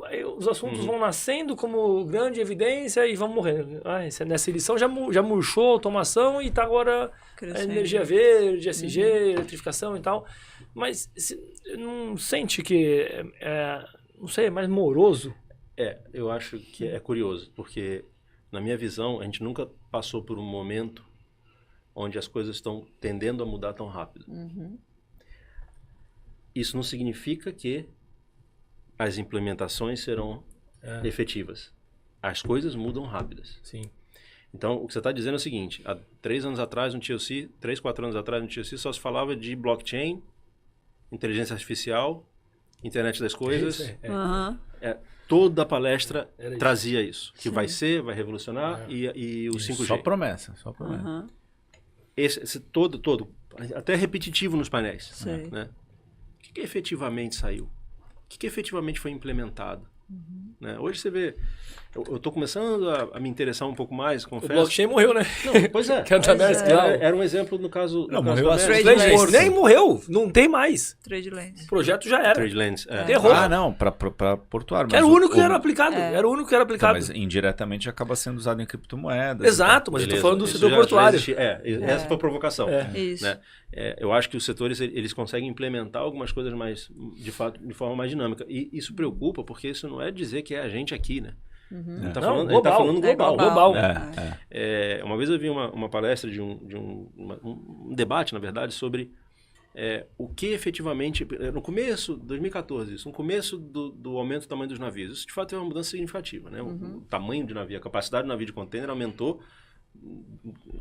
aí os assuntos vão nascendo como grande evidência e vão morrendo. Nessa edição já murchou a automação e está agora a energia verde, SG, eletrificação e tal. Mas não sente que não sei, é mais moroso?
Eu acho que é curioso, porque na minha visão, a gente nunca passou por um momento onde as coisas estão tendendo a mudar tão rápido. Isso não significa que as implementações serão efetivas. As coisas mudam rápidas.
Sim.
Então, o que você está dizendo é o seguinte, há 3 anos atrás no TLC, 3, 4 anos atrás no TLC, só se falava de blockchain, inteligência artificial, internet das coisas. Toda a palestra trazia isso. Que vai revolucionar e o 5G.
Só promessa.
Esse todo, até repetitivo nos painéis. Né? O que efetivamente saiu? O que efetivamente foi implementado? Né? Hoje você vê, eu estou começando a me interessar um pouco mais, confesso.
O blockchain morreu, né?
Não, pois é. Era um exemplo no caso.
Não,
no
morreu
caso
nem morreu, não tem mais.
Trade Lanes.
O projeto já era.
Trade Lanes.
Derrou.
Não, para portuário.
Era o único que era aplicado. Era o único que era aplicado.
Mas indiretamente acaba sendo usado em criptomoedas.
Exato, mas eu estou falando do setor portuário.
Essa foi a provocação.
Isso.
Né? Eu acho que os setores eles conseguem implementar algumas coisas mais, de fato, de forma mais dinâmica. E isso preocupa, porque isso não é dizer que é a gente aqui, né? Ele está falando global. Uma vez eu vi uma palestra de um debate, na verdade, sobre o que efetivamente, no começo, 2014, no começo do aumento do tamanho dos navios, isso de fato é uma mudança significativa, né? O tamanho de navio, a capacidade do navio de container aumentou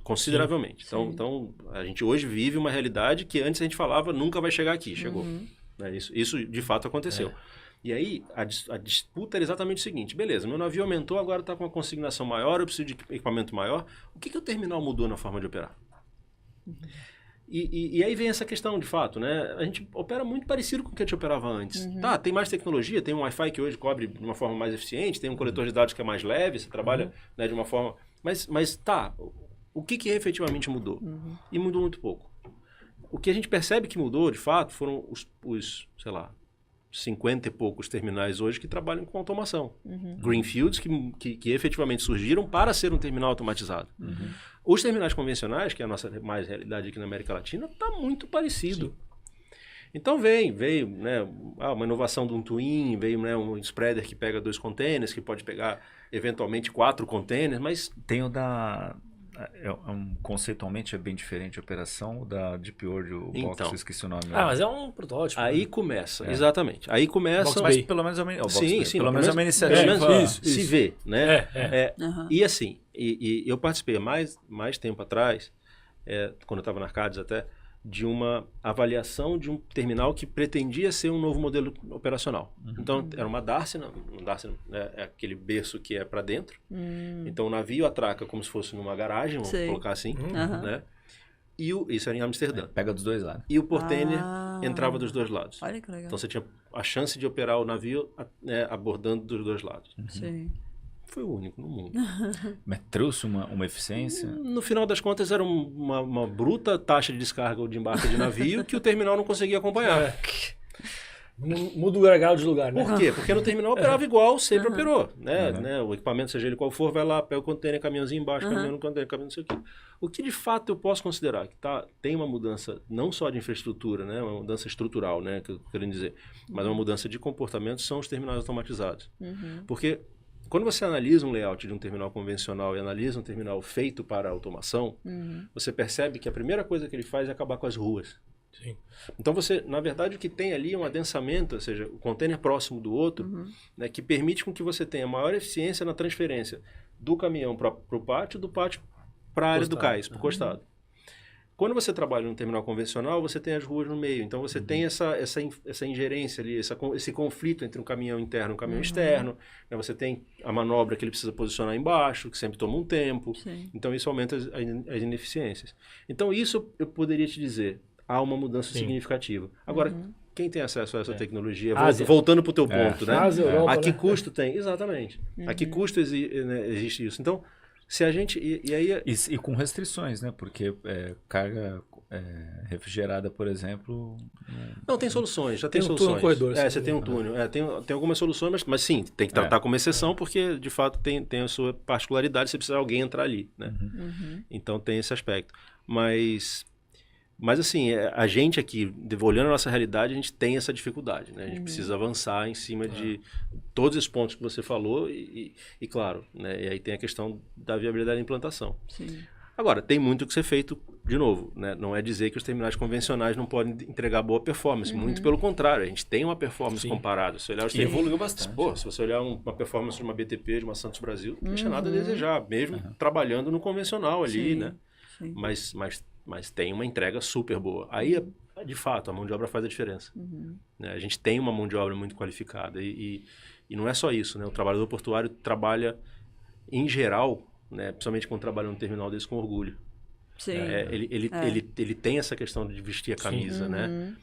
consideravelmente. Então, a gente hoje vive uma realidade que antes a gente falava nunca vai chegar aqui, chegou. Né? Isso de fato aconteceu. E aí, a disputa era exatamente o seguinte, beleza, meu navio aumentou, agora está com uma consignação maior, eu preciso de equipamento maior, o que o terminal mudou na forma de operar? E aí vem essa questão, de fato, né? A gente opera muito parecido com o que a gente operava antes. Tá, tem mais tecnologia, tem um Wi-Fi que hoje cobre de uma forma mais eficiente, tem um coletor de dados que é mais leve, você trabalha né, de uma forma... Mas tá, o que efetivamente mudou? E mudou muito pouco. O que a gente percebe que mudou, de fato, foram os sei lá, 50 e poucos terminais hoje que trabalham com automação. Greenfields que efetivamente surgiram para ser um terminal automatizado. Os terminais convencionais, que é a nossa mais realidade aqui na América Latina, está muito parecido. Sim. Então veio né, uma inovação de um twin, veio né, um spreader que pega 2 containers, que pode pegar eventualmente 4 containers, mas...
Tem o da... conceitualmente é bem diferente a operação, o da Deep World, o Box, eu esqueci o nome.
Mas é um protótipo.
Aí começa, exatamente. Aí começa...
Mas pelo menos é uma
iniciativa.
Isso.
Se vê, né? E assim, eu participei mais tempo atrás, quando eu estava na Arcades até, de uma avaliação de um terminal que pretendia ser um novo modelo operacional. Então, era uma Dársena, é aquele berço que é para dentro. Então, o navio atraca como se fosse numa garagem, vamos colocar assim. Né? E isso era em Amsterdã.
Pega dos dois lados.
E o portainer entrava dos dois lados.
Olha que legal.
Então, você tinha a chance de operar o navio abordando dos dois lados.
Sim.
Foi o único no mundo.
Mas trouxe uma eficiência?
No final das contas, era uma bruta taxa de descarga ou de embarque de navio que o terminal não conseguia acompanhar.
Muda o gargalo de lugar, né?
Por quê? Porque no terminal operava igual, sempre operou. Né? O equipamento, seja ele qual for, vai lá, pega o container, caminhãozinho embaixo, caminhão no container, caminhão não sei o quê. O que de fato eu posso considerar que tem uma mudança não só de infraestrutura, né? Uma mudança estrutural, né? Que eu tô querendo dizer, mas uma mudança de comportamento são os terminais automatizados. Porque quando você analisa um layout de um terminal convencional e analisa um terminal feito para automação, você percebe que a primeira coisa que ele faz é acabar com as ruas.
Sim.
Então na verdade, o que tem ali é um adensamento, ou seja, o container próximo do outro, né, que permite com que você tenha maior eficiência na transferência do caminhão para o pátio, do pátio para a área do cais, para o costado. Quando você trabalha num terminal convencional, você tem as ruas no meio, então você tem essa ingerência ali, esse conflito entre um caminhão interno e um caminhão externo, né, você tem a manobra que ele precisa posicionar embaixo, que sempre toma um tempo, então isso aumenta as ineficiências. Então isso eu poderia te dizer, há uma mudança significativa. Agora, quem tem acesso a essa tecnologia, voltando para o teu ponto, né?
Europa,
a que custo tem? Exatamente. A que custo existe isso? Então, se a gente...
E com restrições, né? Porque carga refrigerada, por exemplo...
Não, tem soluções, já tem soluções.
Um corredor,
você tem um túnel. Tem algumas soluções, mas sim, tem que tratar como exceção, porque, de fato, tem a sua particularidade, você precisa de alguém entrar ali, né? Então, tem esse aspecto. Mas assim, a gente aqui, olhando a nossa realidade, a gente tem essa dificuldade, né? A gente precisa avançar em cima de todos esses pontos que você falou e claro, né? E aí tem a questão da viabilidade da implantação.
Sim.
Agora, tem muito que ser feito, de novo, né? Não é dizer que os terminais convencionais não podem entregar boa performance, muito pelo contrário, a gente tem uma performance comparada. Se olhar
evoluiu bastante.
Pô, se você olhar uma performance de uma BTP, de uma Santos Brasil, não deixa nada a desejar, mesmo trabalhando no convencional ali, né? Sim. Mas tem uma entrega super boa. Aí, de fato, a mão de obra faz a diferença. Né? A gente tem uma mão de obra muito qualificada. E não é só isso, né? O trabalhador portuário trabalha, em geral, né? Principalmente quando trabalha num terminal desse, com orgulho.
Sim.
Ele tem essa questão de vestir a camisa, né?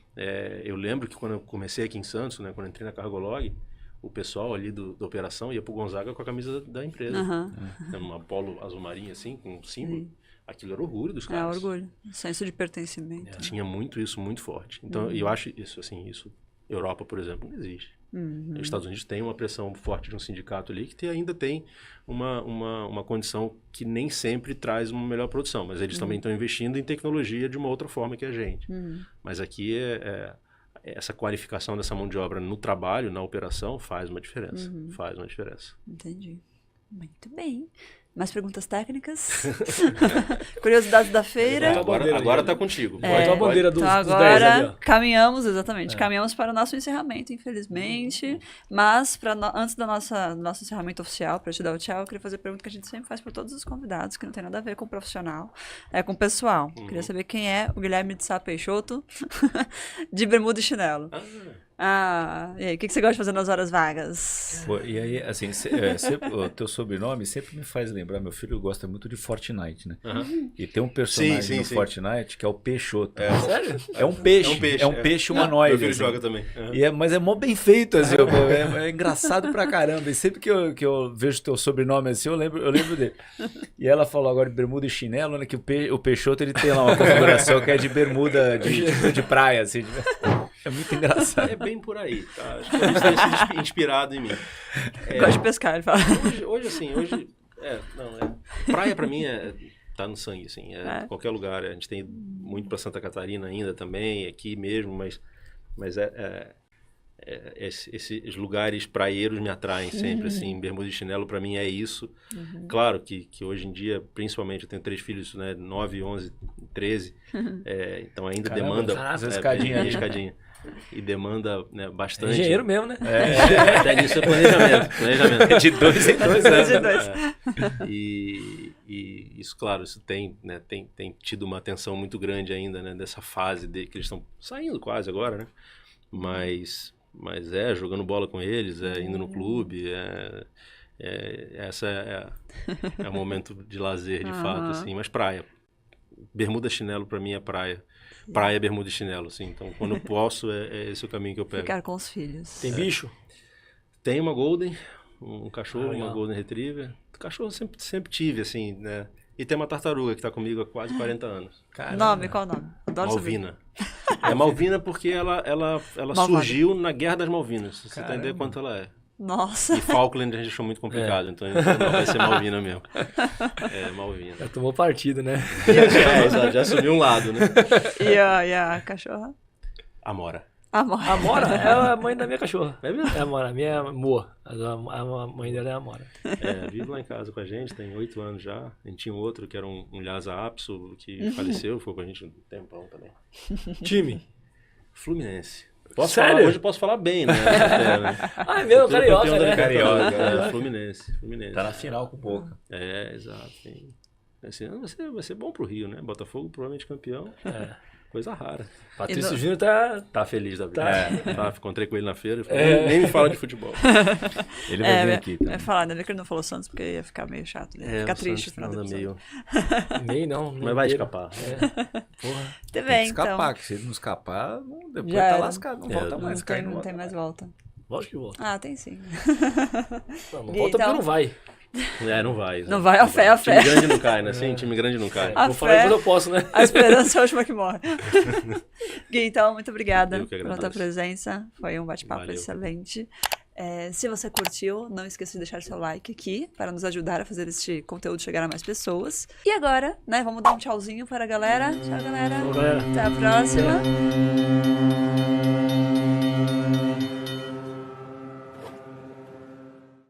Eu lembro que quando eu comecei aqui em Santos, né? Quando eu entrei na Cargolog, o pessoal ali da operação ia pro Gonzaga com a camisa da empresa. Uma polo azul marinho, assim, com um símbolo. Aquilo era orgulho dos caras.
Orgulho. Senso de pertencimento.
Tinha muito isso, muito forte. Então, eu acho isso, assim, Europa, por exemplo, não existe. Os Estados Unidos tem uma pressão forte de um sindicato ali que ainda tem uma condição que nem sempre traz uma melhor produção, mas eles também estão investindo em tecnologia de uma outra forma que a gente. Mas aqui essa qualificação dessa mão de obra no trabalho, na operação, faz uma diferença. Faz uma diferença.
Entendi. Muito bem. Mais perguntas técnicas? Curiosidades da feira?
Agora tá contigo.
Pode a bandeira dos
agora
10 ali, ó.
caminhamos, exatamente. Caminhamos para o nosso encerramento, infelizmente. Mas, antes do nosso encerramento oficial, para te dar o tchau, eu queria fazer a pergunta que a gente sempre faz para todos os convidados, que não tem nada a ver com o profissional, é com o pessoal. Queria saber quem é o Guilherme de Sá Peixoto, de bermuda e chinelo. E aí, o que você gosta de fazer nas horas vagas?
Pô, e aí, assim, o teu sobrenome sempre me faz lembrar, meu filho gosta muito de Fortnite, né? E tem um personagem no Fortnite que é o Peixoto.
Sério?
É um peixe. É um peixe humanoide.
Meu filho
assim.
joga também.
Mas é mó bem feito, assim, é engraçado pra caramba. E sempre que eu vejo teu sobrenome assim, eu lembro dele. E ela falou agora de bermuda e chinelo, né? Que o Peixoto ele tem lá uma configuração que é de bermuda de praia, assim. É muito engraçado.
É bem por aí, tá? Acho que isso tem sido inspirado em mim.
Gosto de pescar, ele fala.
Hoje praia pra mim tá no sangue, assim. Qualquer lugar. A gente tem muito pra Santa Catarina ainda também, aqui mesmo, mas esses lugares praieiros me atraem sempre, assim. Bermuda e chinelo pra mim é isso. Claro que hoje em dia, principalmente, eu tenho 3 filhos, né? 9, 11, 13. Então ainda demanda... escadinha. E demanda, né, bastante.
Engenheiro mesmo, né?
Até nisso é planejamento.
De 2 em 2 anos.
E isso, claro, isso tem tido uma atenção muito grande ainda, né, dessa fase que eles estão saindo quase agora, né? Mas jogando bola com eles, indo no clube, essa é o momento de lazer, de fato, assim. Mas praia. Bermuda, chinelo, pra mim é praia. Praia, bermuda e chinelo, assim. Então, quando eu posso, é esse o caminho que eu pego.
Ficar com os filhos.
Tem bicho?
Tem uma Golden, um cachorro, uma Golden Retriever. Cachorro sempre tive, assim, né? E tem uma tartaruga que tá comigo há quase 40 anos.
Caramba. Qual o nome? Adoro
Malvina. É Malvina porque ela surgiu na Guerra das Malvinas. Você tá entendendo quanto ela é.
Nossa.
E Falkland a gente achou muito complicado, então não vai ser Malvina mesmo. Malvina.
Já tomou partido, né?
Já assumiu um lado, né?
E a cachorra?
Amora.
Amora.
A Amora é a mãe da minha cachorra.
É mesmo?
É a Amora, a minha é Moa. A mãe dela é a Amora.
Vive lá em casa com a gente, tem 8 anos já. A gente tinha um outro que era um Lhasa Apso, que faleceu, foi com a gente um tempão também.
Time?
Fluminense.
Sério?
Hoje eu posso falar bem, né?
É mesmo, carioca, né?
Carioca.
Fluminense.
Tá na final com o Boca.
Exato. Assim, vai ser bom pro Rio, né? Botafogo provavelmente campeão. Coisa rara.
Patrício Júnior tá
feliz da vida. Encontrei com ele na feira. Nem me fala de futebol.
Ele vai vir aqui.
Vai falar, ainda bem que ele não falou Santos, porque ia ficar meio chato. Né? Fica triste.
Meio não.
Mas vai escapar.
Porra.
Tem
que escapar, que se ele não escapar, depois tá lascado. Não volta mais.
Não tem mais volta.
Lógico que volta.
Ah, tem sim.
Não volta porque não vai.
Não vai.
Não vai, a fé.
Time grande não cai, né? Sim, time grande não cai.
Vou falar quando eu posso, né?
A esperança é a última que morre. Gui, então, muito obrigada
pela
tua presença. Foi um bate-papo excelente. Se você curtiu, não esqueça de deixar seu like aqui para nos ajudar a fazer este conteúdo chegar a mais pessoas. E agora, né, vamos dar um tchauzinho para a galera. Tchau, galera.
Tchau, galera.
Até a próxima.